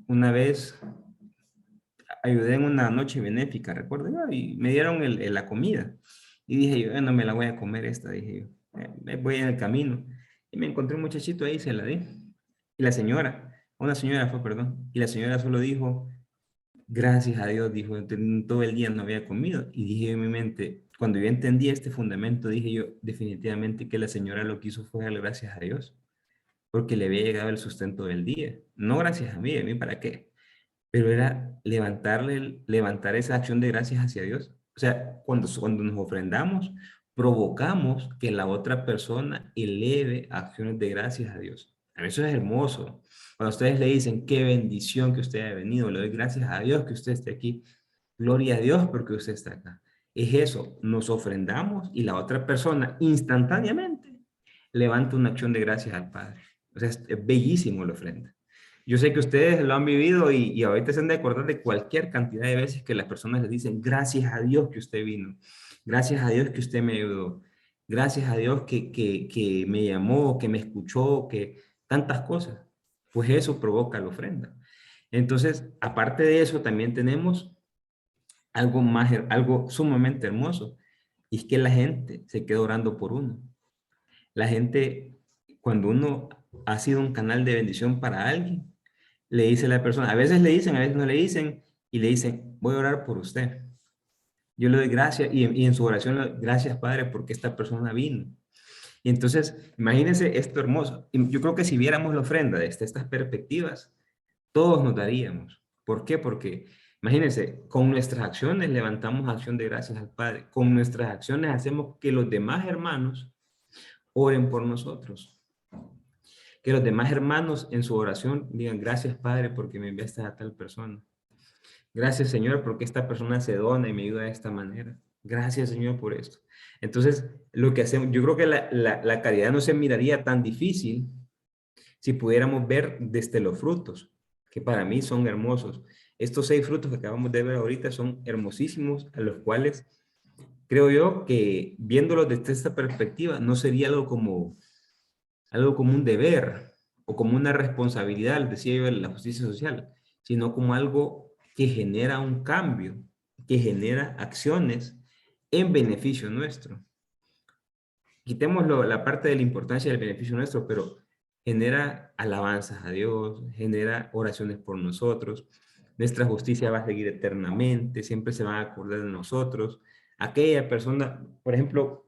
una vez, ayudé en una noche benéfica, recuerdo yo, y me dieron la comida. Y dije yo, no me la voy a comer esta, dije yo. Voy en el camino. Y me encontré un muchachito ahí, se la di. Y la señora, una señora fue, perdón, y la señora solo dijo, gracias a Dios, dijo, todo el día no había comido. Y dije en mi mente, cuando yo entendí este fundamento, dije yo, definitivamente que la señora lo que hizo fue dar gracias a Dios, porque le había llegado el sustento del día. No gracias a mí para qué, pero era levantar esa acción de gracias hacia Dios. O sea, cuando nos ofrendamos, provocamos que la otra persona eleve acciones de gracias a Dios. A mí eso es hermoso. Cuando ustedes le dicen, qué bendición que usted haya venido, le doy gracias a Dios que usted esté aquí. Gloria a Dios porque usted está acá. Es eso, nos ofrendamos y la otra persona instantáneamente levanta una acción de gracias al Padre. O sea, es bellísimo la ofrenda. Yo sé que ustedes lo han vivido y ahorita se han de acordar de cualquier cantidad de veces que las personas les dicen, gracias a Dios que usted vino. Gracias a Dios que usted me ayudó. Gracias a Dios que me llamó, que me escuchó, que tantas cosas. Pues eso provoca la ofrenda. Entonces, aparte de eso, también tenemos algo más, algo sumamente hermoso, y es que la gente se queda orando por uno. La gente, cuando uno ha sido un canal de bendición para alguien, le dice a la persona, a veces le dicen, a veces no le dicen, y le dicen, voy a orar por usted. Yo le doy gracias, y en su oración, gracias Padre, porque esta persona vino. Y entonces, imagínense esto hermoso. Y yo creo que si viéramos la ofrenda desde estas perspectivas, todos nos daríamos. ¿Por qué? Porque, imagínense, con nuestras acciones levantamos acción de gracias al Padre. Con nuestras acciones hacemos que los demás hermanos oren por nosotros. Que los demás hermanos en su oración digan, gracias Padre porque me enviaste a tal persona. Gracias Señor porque esta persona se dona y me ayuda de esta manera. Gracias Señor por esto. Entonces, lo que hacemos, yo creo que la caridad no se miraría tan difícil si pudiéramos ver desde los frutos, que para mí son hermosos. Estos 6 frutos que acabamos de ver ahorita son hermosísimos, a los cuales creo yo que viéndolos desde esta perspectiva no sería algo como un deber o como una responsabilidad, decía yo, en la justicia social, sino como algo que genera un cambio, que genera acciones en beneficio nuestro. Quitemos la parte de la importancia del beneficio nuestro, pero genera alabanzas a Dios, genera oraciones por nosotros. Nuestra justicia va a seguir eternamente, siempre se van a acordar de nosotros. Aquella persona, por ejemplo,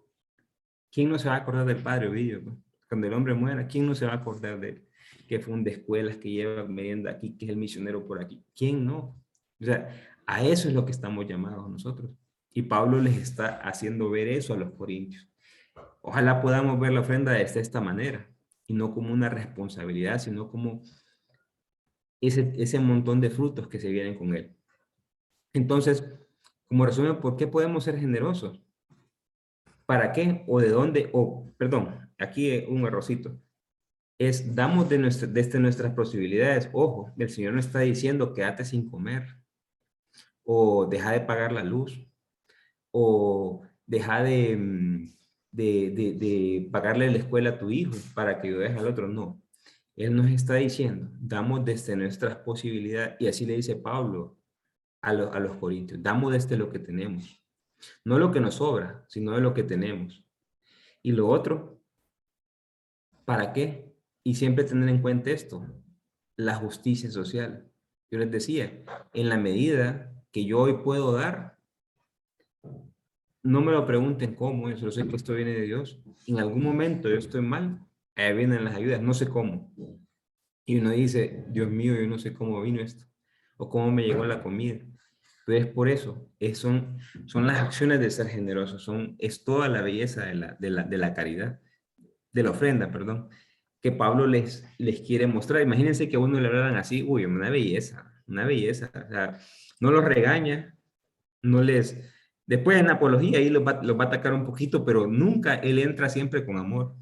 ¿quién no se va a acordar del Padre Ovidio? Cuando el hombre muera, ¿quién no se va a acordar de él? Que funda escuelas, que lleva merienda aquí, que es el misionero por aquí. ¿Quién no? O sea, a eso es lo que estamos llamados nosotros. Y Pablo les está haciendo ver eso a los corintios. Ojalá podamos ver la ofrenda de esta manera, y no como una responsabilidad, sino como ese montón de frutos que se vienen con él. Entonces, como resumen, ¿por qué podemos ser generosos? ¿Para qué? ¿O de dónde? Perdón, aquí un errorcito. Damos desde nuestras posibilidades. Ojo, el Señor no está diciendo quédate sin comer, o deja de pagar la luz, o deja de pagarle la escuela a tu hijo para que ayudes al otro. No, Él nos está diciendo, damos desde nuestras posibilidades, y así le dice Pablo a los corintios, damos desde lo que tenemos. No lo que nos sobra, sino de lo que tenemos. Y lo otro, ¿para qué? Y siempre tener en cuenta esto, la justicia social. Yo les decía, en la medida que yo hoy puedo dar, no me lo pregunten cómo, yo solo sé que esto viene de Dios. En algún momento yo estoy mal, ahí vienen las ayudas, no sé cómo. Y uno dice, Dios mío, yo no sé cómo vino esto, o cómo me llegó la comida. Pero es por eso, son las acciones de ser generosos, es toda la belleza de la caridad, de la ofrenda, perdón, que Pablo les quiere mostrar. Imagínense que a uno le hablaran así, uy, una belleza, o sea, no los regaña, después en apología ahí los va a atacar un poquito, pero nunca él entra siempre con amor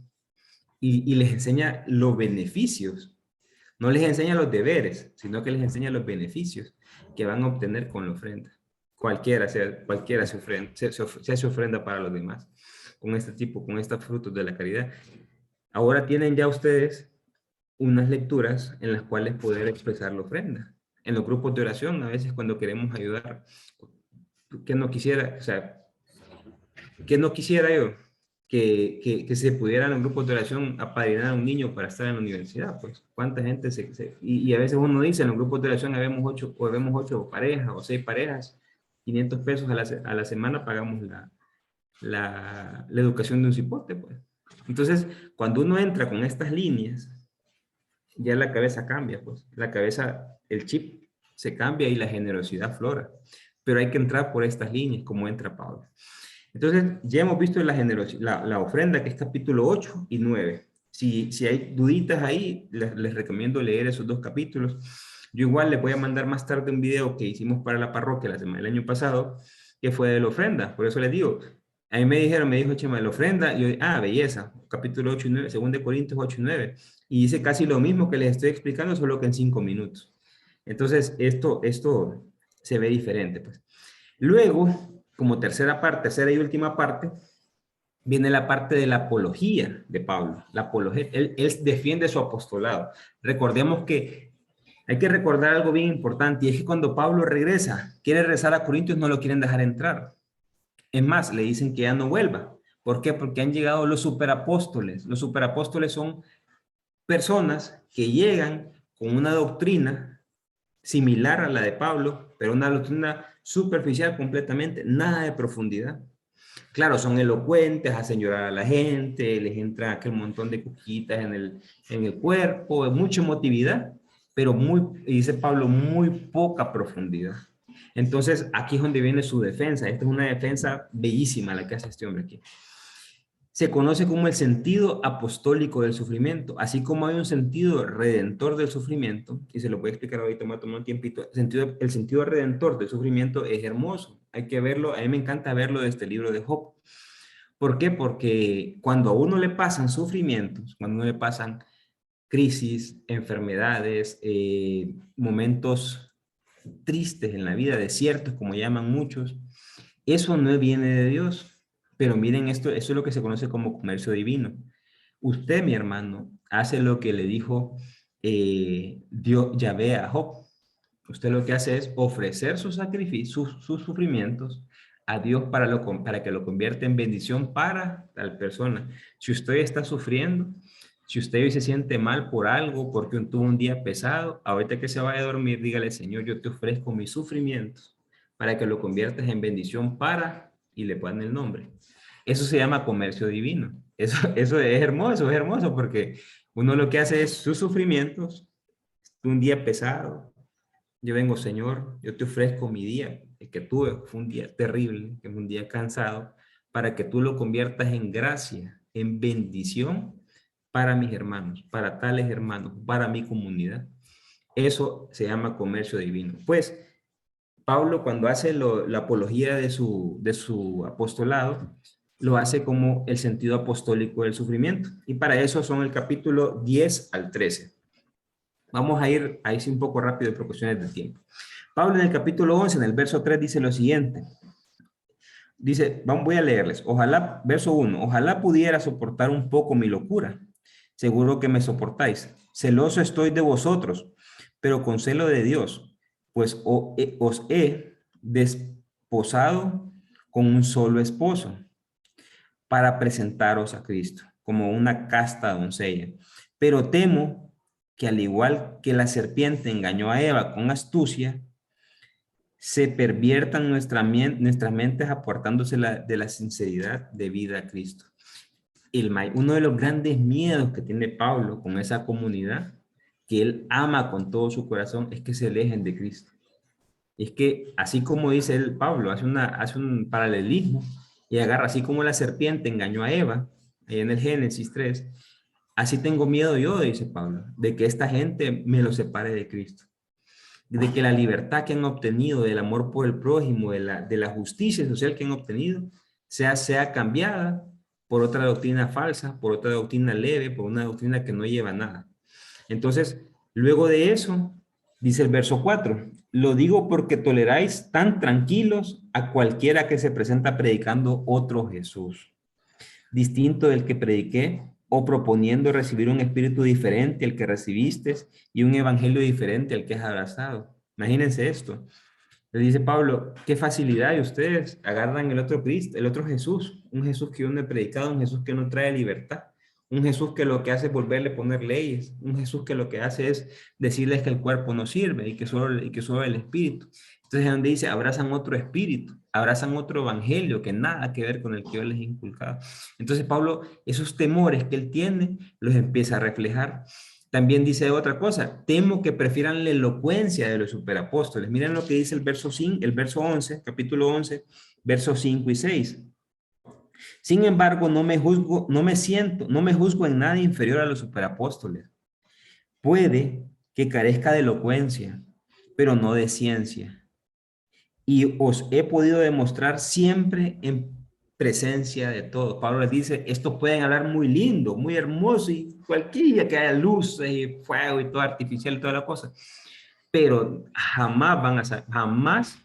y les enseña los beneficios. No les enseña los deberes, sino que les enseña los beneficios que van a obtener con la ofrenda. Cualquiera se ofrenda para los demás. Con estos frutos de la caridad. Ahora tienen ya ustedes unas lecturas en las cuales poder expresar la ofrenda. En los grupos de oración, a veces cuando queremos ayudar, ¿qué no quisiera yo? Que se pudiera en los grupos de oración apadrinar a un niño para estar en la universidad, pues cuánta gente y a veces uno dice en los grupos de oración vemos 8 parejas o 6 parejas, 500 pesos a la semana pagamos la educación de un cipote, pues. Entonces, cuando uno entra con estas líneas, ya la cabeza cambia, pues, el chip se cambia y la generosidad flora, pero hay que entrar por estas líneas como entra Pablo. Entonces, ya hemos visto la ofrenda, que es capítulo 8 y 9. Si hay duditas ahí, les recomiendo leer esos 2 capítulos. Yo igual les voy a mandar más tarde un video que hicimos para la parroquia el año pasado, que fue de la ofrenda. Por eso les digo, a mí me dijo Chema, de la ofrenda, y yo, belleza, capítulo 8 y 9, 2 Corintios 8 y 9. Y dice casi lo mismo que les estoy explicando, solo que en 5 minutos. Entonces, esto se ve diferente, pues. Luego, como tercera y última parte, viene la parte de la apología de Pablo. La apología, él defiende su apostolado. Recordemos que hay que recordar algo bien importante, y es que cuando Pablo regresa, quiere regresar a Corintios, no lo quieren dejar entrar. Es más, le dicen que ya no vuelva. ¿Por qué? Porque han llegado los superapóstoles. Los superapóstoles son personas que llegan con una doctrina similar a la de Pablo, pero una doctrina superficial completamente, nada de profundidad. Claro, son elocuentes, hacen llorar a la gente, les entra aquel montón de cuquitas en el cuerpo, mucha emotividad, pero dice Pablo, muy poca profundidad. Entonces, aquí es donde viene su defensa. Esta es una defensa bellísima la que hace este hombre aquí. Se conoce como el sentido apostólico del sufrimiento, así como hay un sentido redentor del sufrimiento, y se lo voy a explicar ahorita, me va a tomar un tiempito. El sentido redentor del sufrimiento es hermoso, hay que verlo, a mí me encanta verlo de este libro de Job. ¿Por qué? Porque cuando a uno le pasan sufrimientos, cuando a uno le pasan crisis, enfermedades, momentos tristes en la vida, desiertos, como llaman muchos, eso no viene de Dios. Pero miren esto, eso es lo que se conoce como comercio divino. Usted, mi hermano, hace lo que le dijo Dios, Yahvé a Job. Usted lo que hace es ofrecer sus sacrificios, sus sufrimientos a Dios para que lo convierta en bendición para tal persona. Si usted está sufriendo, si usted hoy se siente mal por algo, porque tuvo un día pesado, ahorita que se vaya a dormir, dígale, Señor, yo te ofrezco mis sufrimientos para que lo conviertas en bendición para, y le ponen el nombre. Eso se llama comercio divino. Eso es hermoso, porque uno lo que hace es sus sufrimientos, un día pesado. Yo vengo, Señor, yo te ofrezco mi día, el que tuve, fue un día terrible, que fue un día cansado, para que tú lo conviertas en gracia, en bendición para mis hermanos, para tales hermanos, para mi comunidad. Eso se llama comercio divino. Pues, Pablo, cuando hace la apología de su apostolado, lo hace como el sentido apostólico del sufrimiento. Y para eso son el capítulo 10 al 13. Vamos a ir ahí sí un poco rápido por cuestiones de tiempo. Pablo en el capítulo 11, en el verso 3, dice lo siguiente. Dice, voy a leerles. Ojalá, verso 1, ojalá pudiera soportar un poco mi locura. Seguro que me soportáis. Celoso estoy de vosotros, pero con celo de Dios, pues os he desposado con un solo esposo, para presentaros a Cristo como una casta doncella. Pero temo que al igual que la serpiente engañó a Eva con astucia, se perviertan nuestras mentes apartándose de la sinceridad de vida a Cristo. Uno de los grandes miedos que tiene Pablo con esa comunidad, que él ama con todo su corazón, es que se alejen de Cristo. Es que, así como dice él, Pablo, hace un paralelismo, y agarra, así como la serpiente engañó a Eva, ahí en el Génesis 3, así tengo miedo yo, dice Pablo, de que esta gente me lo separe de Cristo. De que la libertad que han obtenido, del amor por el prójimo, de la justicia social que han obtenido, sea cambiada por otra doctrina falsa, por otra doctrina leve, por una doctrina que no lleva a nada. Entonces, luego de eso, dice el verso 4, lo digo porque toleráis tan tranquilos a cualquiera que se presenta predicando otro Jesús, distinto del que prediqué, o proponiendo recibir un espíritu diferente al que recibiste y un evangelio diferente al que has abrazado. Imagínense esto. Le dice Pablo, qué facilidad de ustedes agarran el otro Cristo, el otro Jesús, un Jesús que yo no he predicado, un Jesús que no trae libertad, un Jesús que lo que hace es volverle a poner leyes, un Jesús que lo que hace es decirles que el cuerpo no sirve y que solo el espíritu. Entonces es donde dice, abrazan otro espíritu, abrazan otro evangelio que nada que ver con el que yo les he inculcado. Entonces Pablo, esos temores que él tiene, los empieza a reflejar. También dice otra cosa, temo que prefieran la elocuencia de los superapóstoles. Miren lo que dice el verso 11, capítulo 11, versos 5 y 6. Sin embargo, no me juzgo en nada inferior a los superapóstoles. Puede que carezca de elocuencia, pero no de ciencia. Y os he podido demostrar siempre en presencia de todos. Pablo les dice, estos pueden hablar muy lindo, muy hermoso, y cualquiera que haya luces y fuego y todo artificial y toda la cosa, pero jamás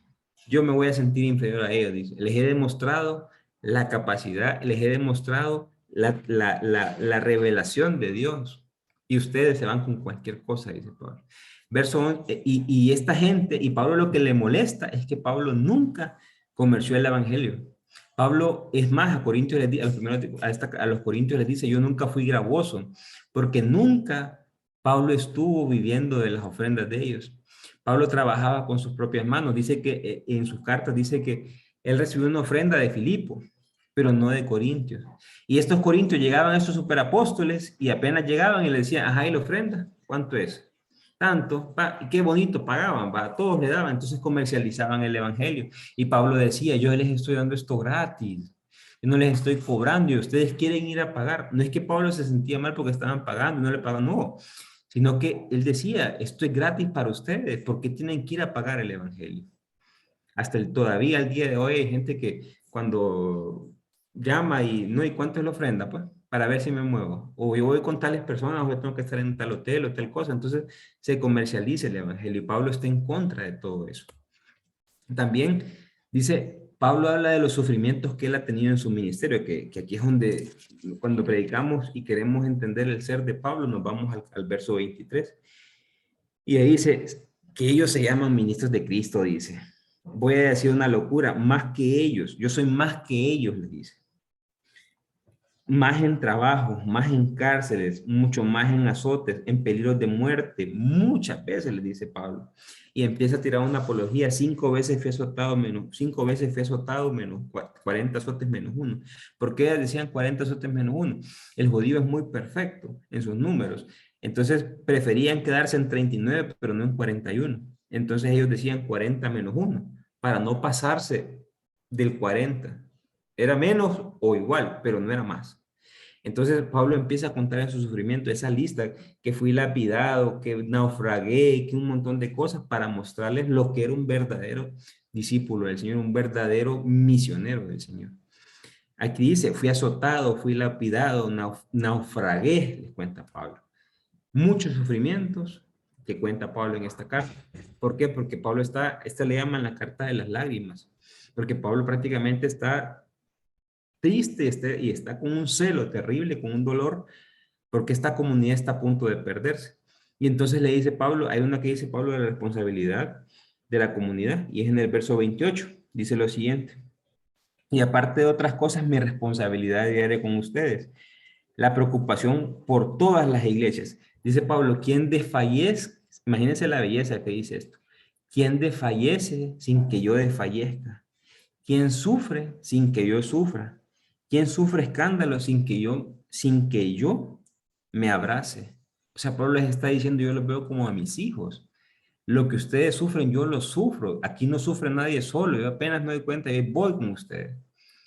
yo me voy a sentir inferior a ellos, dice. Les he demostrado la capacidad, les he demostrado la revelación de Dios. Y ustedes se van con cualquier cosa, dice Pablo. Verso 11, y esta gente, y Pablo lo que le molesta es que Pablo nunca comerció el evangelio. Pablo, es más, a Corintios les dice, a los Corintios les dice, yo nunca fui gravoso, porque nunca Pablo estuvo viviendo de las ofrendas de ellos. Pablo trabajaba con sus propias manos. Dice que en sus cartas dice que él recibió una ofrenda de Filipo, pero no de Corintios. Y estos corintios llegaban a estos superapóstoles y apenas llegaban y le decían, ajá, ¿y la ofrenda? ¿Cuánto es? Tanto, qué bonito, pagaban, todos le daban, entonces comercializaban el evangelio. Y Pablo decía, yo les estoy dando esto gratis, yo no les estoy cobrando y ustedes quieren ir a pagar. No es que Pablo se sentía mal porque estaban pagando y no le pagan, no, sino que él decía, esto es gratis para ustedes, ¿por qué tienen que ir a pagar el evangelio? Todavía al día de hoy hay gente que cuando llama y no, ¿y cuánto es la ofrenda? Pues para ver si me muevo. O yo voy con tales personas, o yo tengo que estar en tal hotel o tal cosa. Entonces se comercializa el evangelio y Pablo está en contra de todo eso. También dice, Pablo habla de los sufrimientos que él ha tenido en su ministerio, que aquí es donde cuando predicamos y queremos entender el ser de Pablo, nos vamos al verso 23. Y ahí dice que ellos se llaman ministros de Cristo, dice. Voy a decir una locura, más que ellos, yo soy más que ellos, les dice. Más en trabajos, más en cárceles, mucho más en azotes, en peligros de muerte, muchas veces, le dice Pablo. Y empieza a tirar una apología, 5 veces fui azotado menos 40 azotes menos 1. ¿Por qué decían 40 azotes menos 1? El judío es muy perfecto en sus números. Entonces preferían quedarse en 39, pero no en 41. Entonces ellos decían 40 menos 1, para no pasarse del 40. Era menos o igual, pero no era más. Entonces Pablo empieza a contar en su sufrimiento esa lista, que fui lapidado, que naufragué, que un montón de cosas para mostrarles lo que era un verdadero discípulo del Señor, un verdadero misionero del Señor. Aquí dice, fui azotado, fui lapidado, naufragué, les cuenta Pablo. Muchos sufrimientos que cuenta Pablo en esta carta. ¿Por qué? Porque Pablo esta le llaman la carta de las lágrimas, porque Pablo prácticamente está triste y está con un celo terrible, con un dolor, porque esta comunidad está a punto de perderse. Y entonces le dice Pablo, hay una que dice Pablo de la responsabilidad de la comunidad, y es en el verso 28, dice lo siguiente: y aparte de otras cosas, mi responsabilidad diaria con ustedes, la preocupación por todas las iglesias. Dice Pablo, ¿quién desfallece? Imagínense la belleza que dice esto. ¿Quién desfallece sin que yo desfallezca? ¿Quién sufre sin que yo sufra? ¿Quién sufre escándalo sin que yo me abrace? O sea, Pablo les está diciendo, yo los veo como a mis hijos. Lo que ustedes sufren, yo lo sufro. Aquí no sufre nadie solo. Yo apenas me doy cuenta y voy con ustedes.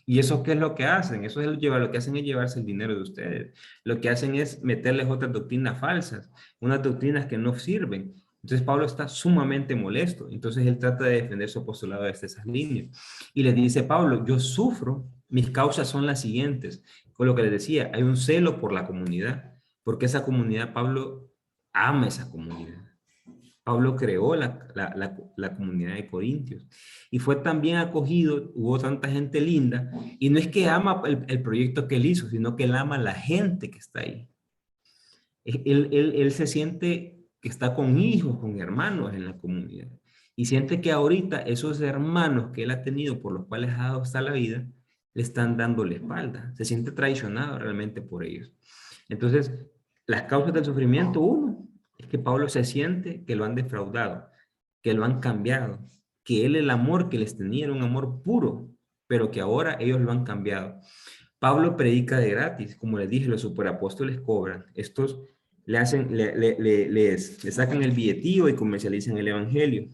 ¿Y eso qué es lo que hacen? Eso es lo que hacen es llevarse el dinero de ustedes. Lo que hacen es meterles otras doctrinas falsas, unas doctrinas que no sirven. Entonces Pablo está sumamente molesto. Entonces él trata de defender su apostolado desde esas líneas. Y le dice Pablo, yo sufro, mis causas son las siguientes. Con lo que les decía, hay un celo por la comunidad, porque esa comunidad, Pablo ama esa comunidad. Pablo creó la comunidad de Corintios y fue tan bien acogido, hubo tanta gente linda, y no es que ama el proyecto que él hizo, sino que él ama a la gente que está ahí. Él se siente que está con hijos, con hermanos en la comunidad, y siente que ahorita esos hermanos que él ha tenido, por los cuales ha dado hasta la vida, le están dando la espalda, se siente traicionado realmente por ellos. Entonces, las causas del sufrimiento, uno, es que Pablo se siente que lo han defraudado, que lo han cambiado, que él el amor que les tenía era un amor puro, pero que ahora ellos lo han cambiado. Pablo predica de gratis, como les dije, los superapóstoles cobran. Estos les sacan el billetillo y comercializan el evangelio.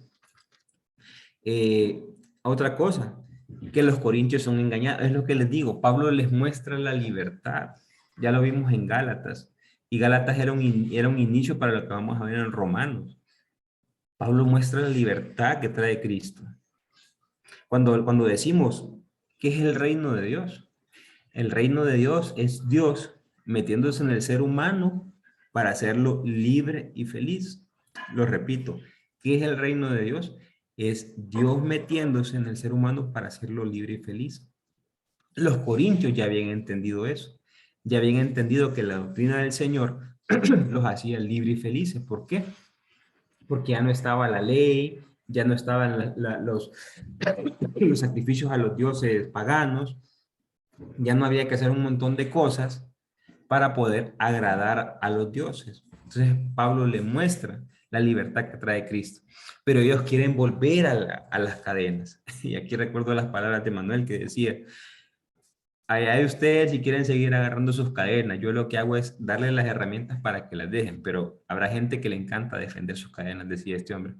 Otra cosa, que los corintios son engañados, es lo que les digo, Pablo les muestra la libertad. Ya lo vimos en Gálatas. Y Gálatas era un inicio para lo que vamos a ver en Romanos. Pablo muestra la libertad que trae Cristo. Cuando decimos, ¿qué es el reino de Dios? El reino de Dios es Dios metiéndose en el ser humano para hacerlo libre y feliz. Lo repito, ¿qué es el reino de Dios? Es Dios metiéndose en el ser humano para hacerlo libre y feliz. Los corintios ya habían entendido eso. Ya habían entendido que la doctrina del Señor los hacía libres y felices. ¿Por qué? Porque ya no estaba la ley, ya no estaban los sacrificios a los dioses paganos, ya no había que hacer un montón de cosas para poder agradar a los dioses. Entonces Pablo le muestra la libertad que trae Cristo. Pero ellos quieren volver a las cadenas. Y aquí recuerdo las palabras de Manuel que decía, allá de ustedes si quieren seguir agarrando sus cadenas, yo lo que hago es darles las herramientas para que las dejen, pero habrá gente que le encanta defender sus cadenas, decía este hombre.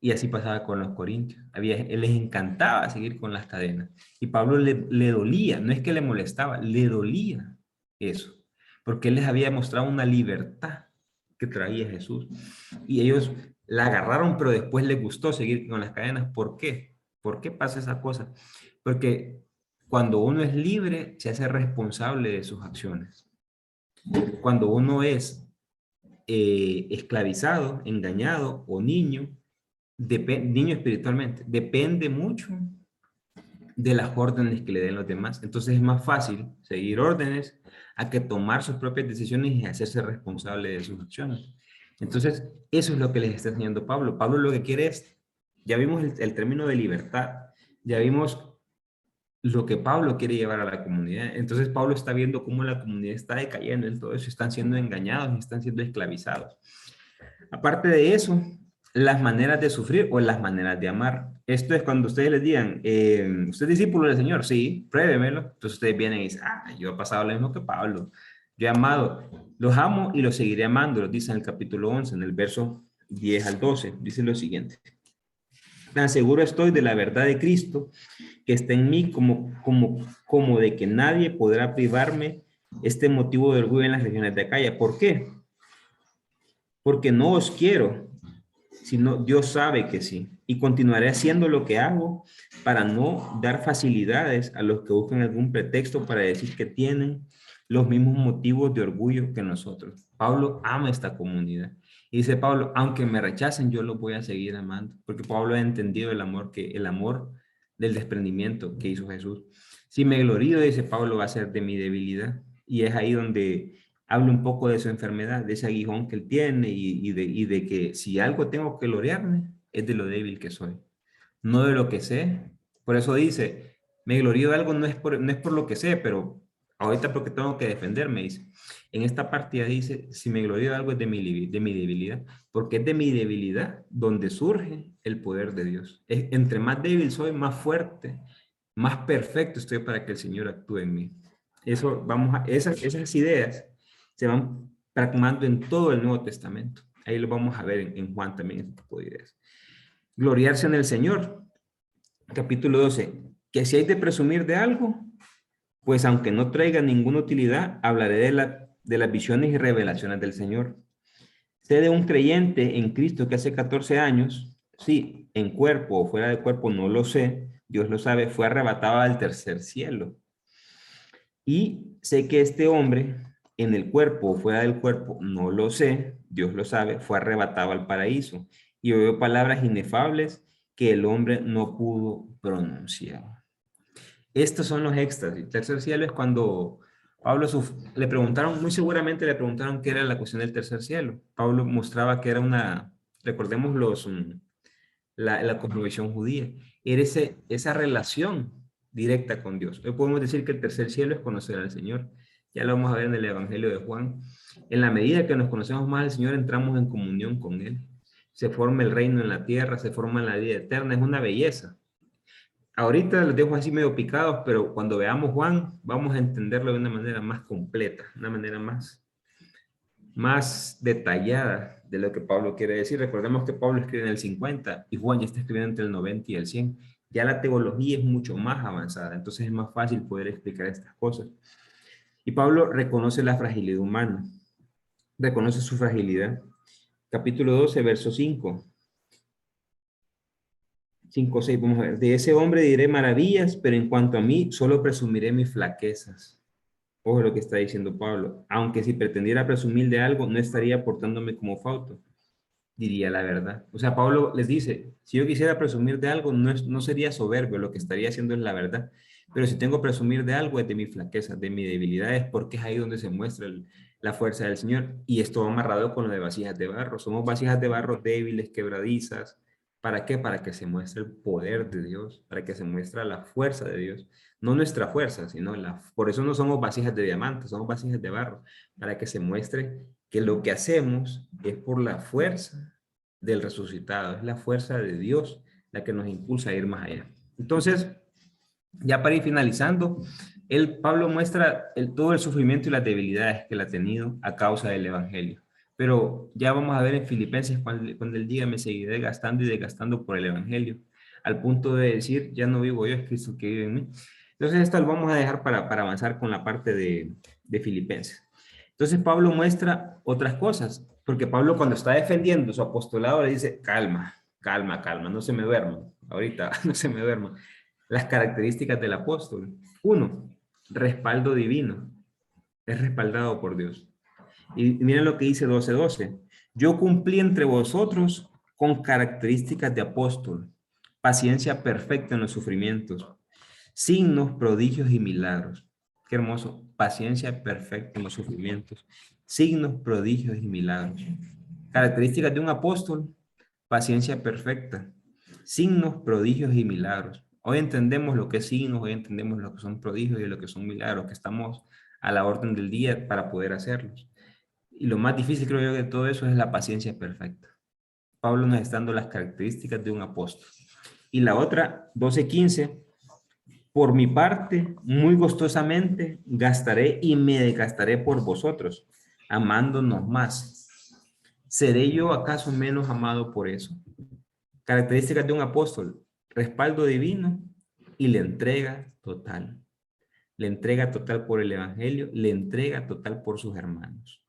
Y así pasaba con los corintios. Les encantaba seguir con las cadenas. Y Pablo le dolía, no es que le molestaba, le dolía eso. Porque él les había mostrado una libertad que traía Jesús. Y ellos la agarraron, pero después les gustó seguir con las cadenas. ¿Por qué? ¿Por qué pasa esa cosa? Porque cuando uno es libre, se hace responsable de sus acciones. Cuando uno es esclavizado, engañado o niño espiritualmente, depende mucho de las órdenes que le den los demás. Entonces es más fácil seguir órdenes a que tomar sus propias decisiones y hacerse responsable de sus acciones. Entonces eso es lo que les está enseñando Pablo. Pablo lo que quiere es, ya vimos el término de libertad, ya vimos lo que Pablo quiere llevar a la comunidad. Entonces Pablo está viendo cómo la comunidad está decayendo en todo eso, están siendo engañados, están siendo esclavizados. Aparte de eso, las maneras de sufrir o las maneras de amar. Esto es cuando ustedes les digan, ¿usted es discípulo del Señor? Sí, pruébemelo. Entonces ustedes vienen y dicen, yo he pasado lo mismo que Pablo. Yo he amado, los amo y los seguiré amando, lo dice en el capítulo 11, en el verso 10 al 12. Dice lo siguiente. Tan seguro estoy de la verdad de Cristo, que está en mí como de que nadie podrá privarme este motivo de orgullo en las regiones de Acaya. ¿Por qué? Porque no os quiero, sino Dios sabe que sí. Y continuaré haciendo lo que hago para no dar facilidades a los que buscan algún pretexto para decir que tienen los mismos motivos de orgullo que nosotros. Pablo ama esta comunidad. Y dice Pablo, aunque me rechacen, yo los voy a seguir amando. Porque Pablo ha entendido el amor del desprendimiento que hizo Jesús. Si me glorío, dice Pablo, va a ser de mi debilidad. Y es ahí donde habla un poco de su enfermedad, de ese aguijón que él tiene y de que si algo tengo que gloriarme, es de lo débil que soy, no de lo que sé. Por eso dice, me glorío de algo no es por lo que sé, pero ahorita porque tengo que defenderme, dice. En esta partida dice, si me glorío de algo es de mi debilidad, porque es de mi debilidad donde surge el poder de Dios. Entre más débil soy, más fuerte, más perfecto estoy para que el Señor actúe en mí. Esas ideas se van pragmando en todo el Nuevo Testamento. Ahí lo vamos a ver en Juan también, este tipo de ideas. Gloriarse en el Señor. Capítulo 12. Que si hay de presumir de algo, pues aunque no traiga ninguna utilidad, hablaré de las visiones y revelaciones del Señor. Sé de un creyente en Cristo que hace 14 años, sí, en cuerpo o fuera de cuerpo, no lo sé, Dios lo sabe, fue arrebatado al tercer cielo. Y sé que este hombre, en el cuerpo o fuera del cuerpo, no lo sé, Dios lo sabe, fue arrebatado al paraíso y oyó palabras inefables que el hombre no pudo pronunciar. Estos son los éxtasis. El tercer cielo es cuando Pablo le preguntaron, muy seguramente le preguntaron qué era la cuestión del tercer cielo. Pablo mostraba que era recordemos la cosmovisión judía, era esa relación directa con Dios. Hoy podemos decir que el tercer cielo es conocer al Señor. Ya lo vamos a ver en el Evangelio de Juan. En la medida que nos conocemos más al Señor, entramos en comunión con Él. Se forma el reino en la tierra, se forma la vida eterna. Es una belleza. Ahorita los dejo así medio picados, pero cuando veamos Juan, vamos a entenderlo de una manera más completa, una manera más detallada de lo que Pablo quiere decir. Recordemos que Pablo escribe en el 50 y Juan ya está escribiendo entre el 90 y el 100. Ya la teología es mucho más avanzada, entonces es más fácil poder explicar estas cosas. Y Pablo reconoce la fragilidad humana, reconoce su fragilidad. Capítulo 12, verso 5. 5, 6, vamos a ver. De ese hombre diré maravillas, pero en cuanto a mí, solo presumiré mis flaquezas. Ojo lo que está diciendo Pablo. Aunque si pretendiera presumir de algo, no estaría portándome como fauto. Diría la verdad. O sea, Pablo les dice, si yo quisiera presumir de algo, no sería soberbio, lo que estaría haciendo es la verdad. Pero si tengo que presumir de algo, es de mi flaqueza, de mi debilidades, porque es ahí donde se muestra la fuerza del Señor. Y esto va amarrado con lo de vasijas de barro. Somos vasijas de barro débiles, quebradizas. ¿Para qué? Para que se muestre el poder de Dios, para que se muestre la fuerza de Dios. No nuestra fuerza, sino por eso no somos vasijas de diamante, somos vasijas de barro, para que se muestre que lo que hacemos es por la fuerza del resucitado, es la fuerza de Dios la que nos impulsa a ir más allá. Entonces, ya para ir finalizando, Pablo muestra todo el sufrimiento y las debilidades que él ha tenido a causa del evangelio. Pero ya vamos a ver en Filipenses cuando él diga, me seguiré gastando y desgastando por el evangelio, al punto de decir, ya no vivo yo, es Cristo que vive en mí. Entonces esto lo vamos a dejar para avanzar con la parte de Filipenses. Entonces Pablo muestra otras cosas, porque Pablo cuando está defendiendo su apostolado le dice, calma, calma, calma, no se me duerman, ahorita no se me duerman. Las características del apóstol. 1, respaldo divino. Es respaldado por Dios. Y miren lo que dice 12:12. Yo cumplí entre vosotros con características de apóstol, paciencia perfecta en los sufrimientos, signos, prodigios y milagros. Qué hermoso. Paciencia perfecta en los sufrimientos, signos, prodigios y milagros. Características de un apóstol, paciencia perfecta, signos, prodigios y milagros. Hoy entendemos lo que es signos, hoy entendemos lo que son prodigios y lo que son milagros, que estamos a la orden del día para poder hacerlos. Y lo más difícil, creo yo, de todo eso es la paciencia perfecta. Pablo nos está dando las características de un apóstol. Y la otra, 12:15, por mi parte, muy gustosamente gastaré y me desgastaré por vosotros, amándonos más. ¿Seré yo acaso menos amado por eso? Características de un apóstol, respaldo divino y la entrega total. La entrega total por el evangelio, la entrega total por sus hermanos.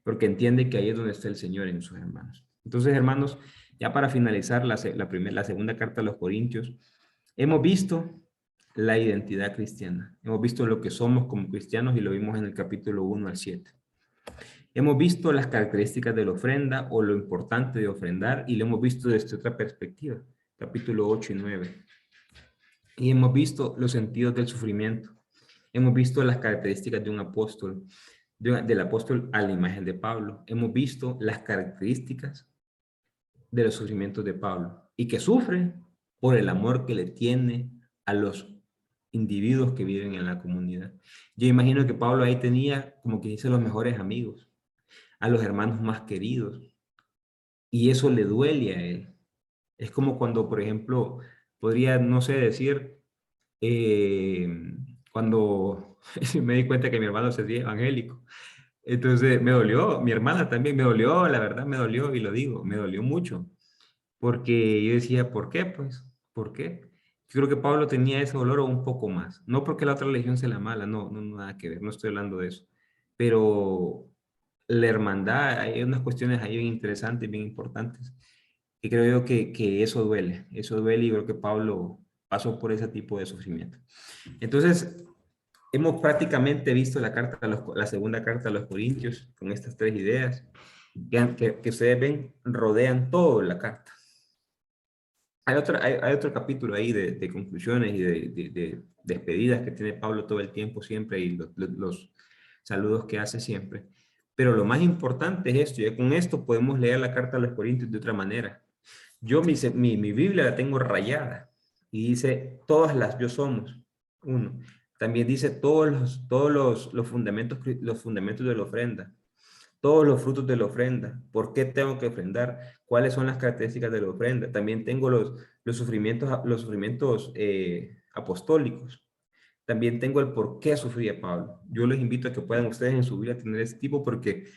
Porque entiende que ahí es donde está el Señor en sus hermanos. Entonces, hermanos, ya para finalizar la segunda carta a los Corintios, hemos visto la identidad cristiana. Hemos visto lo que somos como cristianos y lo vimos en el capítulo 1 al 7. Hemos visto las características de la ofrenda o lo importante de ofrendar y lo hemos visto desde otra perspectiva, capítulo 8 y 9. Y hemos visto los sentidos del sufrimiento. Hemos visto las características de un apóstol, del apóstol a la imagen de Pablo. Hemos visto las características de los sufrimientos de Pablo y que sufre por el amor que le tiene a los individuos que viven en la comunidad. Yo imagino que Pablo ahí tenía, como que dice, los mejores amigos, a los hermanos más queridos, y eso le duele a él. Es como cuando, por ejemplo, podría, no sé, decir, cuando me di cuenta que mi hermano se hacía evangélico, entonces me dolió, mi hermana también me dolió, la verdad me dolió, y lo digo, me dolió mucho, porque yo decía, ¿por qué? Pues, ¿por qué? Yo creo que Pablo tenía ese dolor o un poco más, no porque la otra religión sea la mala, no, nada que ver, no estoy hablando de eso, pero la hermandad, hay unas cuestiones ahí bien interesantes, bien importantes, y creo yo que eso duele y creo que Pablo pasó por ese tipo de sufrimiento. Entonces, hemos prácticamente visto la segunda carta a los Corintios con estas 3 ideas que ustedes ven, rodean toda la carta. Hay otro capítulo ahí de conclusiones y de despedidas que tiene Pablo todo el tiempo siempre y los saludos que hace siempre. Pero lo más importante es esto, y con esto podemos leer la carta a los Corintios de otra manera. Yo mi Biblia la tengo rayada y dice, todas las yo somos, 1. También dice todos los fundamentos de la ofrenda, todos los frutos de la ofrenda, por qué tengo que ofrendar, cuáles son las características de la ofrenda. También tengo los sufrimientos apostólicos. También tengo el por qué sufría Pablo. Yo les invito a que puedan ustedes en su Biblia tener ese tipo porque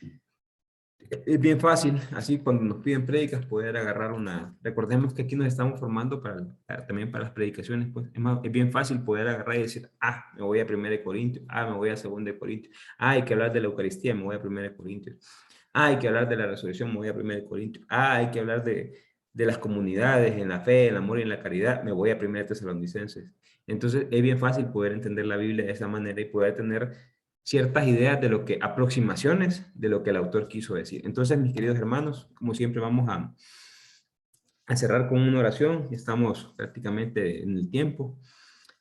es bien fácil, así cuando nos piden prédicas, poder agarrar una... Recordemos que aquí nos estamos formando también para las predicaciones, pues es bien fácil poder agarrar y decir, me voy a 1 Corintios, me voy a 2 Corintios, hay que hablar de la Eucaristía, me voy a 1 Corintios, hay que hablar de la resurrección, me voy a 1 Corintios, hay que hablar de las comunidades, en la fe, en el amor y en la caridad, me voy a 1 Tesalonicenses. Entonces es bien fácil poder entender la Biblia de esa manera y poder tener ciertas ideas de aproximaciones de lo que el autor quiso decir. Entonces, mis queridos hermanos, como siempre vamos a cerrar con una oración, estamos prácticamente en el tiempo.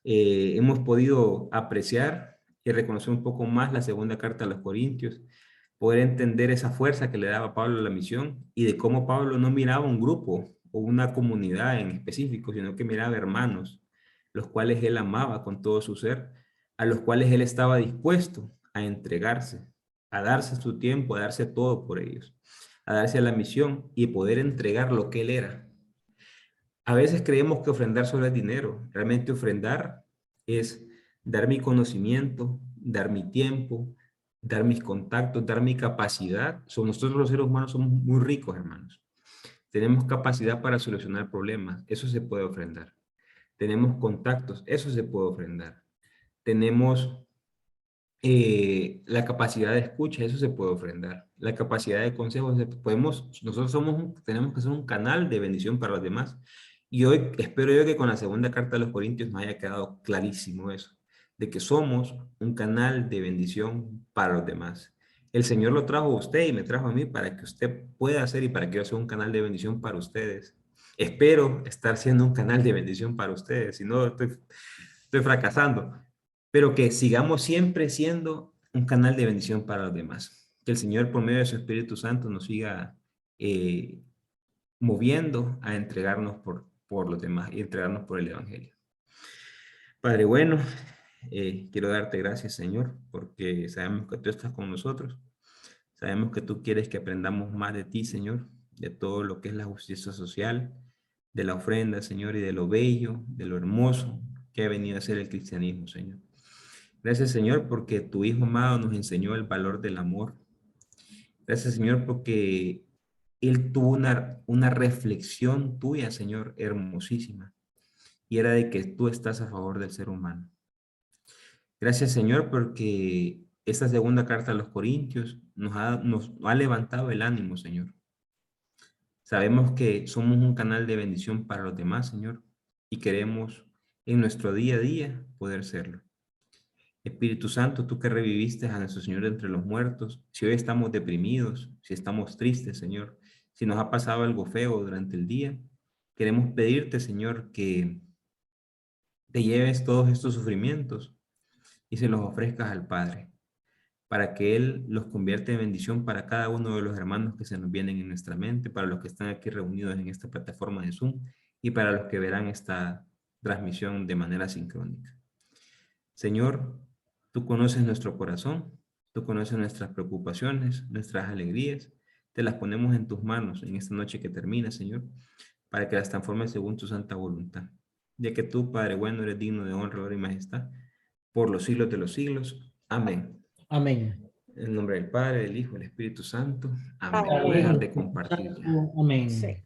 hemos podido apreciar y reconocer un poco más la segunda carta a los Corintios, poder entender esa fuerza que le daba Pablo a la misión y de cómo Pablo no miraba un grupo o una comunidad en específico, sino que miraba hermanos, los cuales él amaba con todo su ser, a los cuales él estaba dispuesto a entregarse, a darse su tiempo, a darse todo por ellos, a darse a la misión y poder entregar lo que él era. A veces creemos que ofrendar solo es dinero. Realmente ofrendar es dar mi conocimiento, dar mi tiempo, dar mis contactos, dar mi capacidad. Nosotros los seres humanos somos muy ricos, hermanos. Tenemos capacidad para solucionar problemas. Eso se puede ofrendar. Tenemos contactos. Eso se puede ofrendar. Tenemos la capacidad de escucha. Eso se puede ofrendar. La capacidad de consejos. Nosotros tenemos que ser un canal de bendición para los demás. Y hoy espero yo que con la segunda carta de los Corintios me haya quedado clarísimo eso, de que somos un canal de bendición para los demás. El Señor lo trajo a usted y me trajo a mí para que usted pueda hacer y para que yo sea un canal de bendición para ustedes. Espero estar siendo un canal de bendición para ustedes, si no estoy fracasando, pero que sigamos siempre siendo un canal de bendición para los demás. Que el Señor por medio de su Espíritu Santo nos siga moviendo a entregarnos por los demás y entregarnos por el Evangelio. Padre bueno, quiero darte gracias, Señor, porque sabemos que tú estás con nosotros. Sabemos que tú quieres que aprendamos más de ti, Señor, de todo lo que es la justicia social, de la ofrenda, Señor, y de lo bello, de lo hermoso que ha venido a ser el cristianismo, Señor. Gracias, Señor, porque tu Hijo amado nos enseñó el valor del amor. Gracias, Señor, porque Él tuvo una reflexión tuya, Señor, hermosísima. Y era de que tú estás a favor del ser humano. Gracias, Señor, porque esta segunda carta a los Corintios nos ha levantado el ánimo, Señor. Sabemos que somos un canal de bendición para los demás, Señor, y queremos en nuestro día a día poder serlo. Espíritu Santo, tú que reviviste a nuestro Señor entre los muertos, si hoy estamos deprimidos, si estamos tristes, Señor, si nos ha pasado algo feo durante el día, queremos pedirte, Señor, que te lleves todos estos sufrimientos y se los ofrezcas al Padre, para que Él los convierta en bendición para cada uno de los hermanos que se nos vienen en nuestra mente, para los que están aquí reunidos en esta plataforma de Zoom y para los que verán esta transmisión de manera sincrónica. Señor, tú conoces nuestro corazón, tú conoces nuestras preocupaciones, nuestras alegrías, te las ponemos en tus manos en esta noche que termina, Señor, para que las transformes según tu santa voluntad. Ya que tú, Padre bueno, eres digno de honra, gloria y majestad, por los siglos de los siglos. Amén. Amén. En el nombre del Padre, del Hijo, del Espíritu Santo. Amén. Amén. Voy a dejar de compartir ya. Amén. Sí.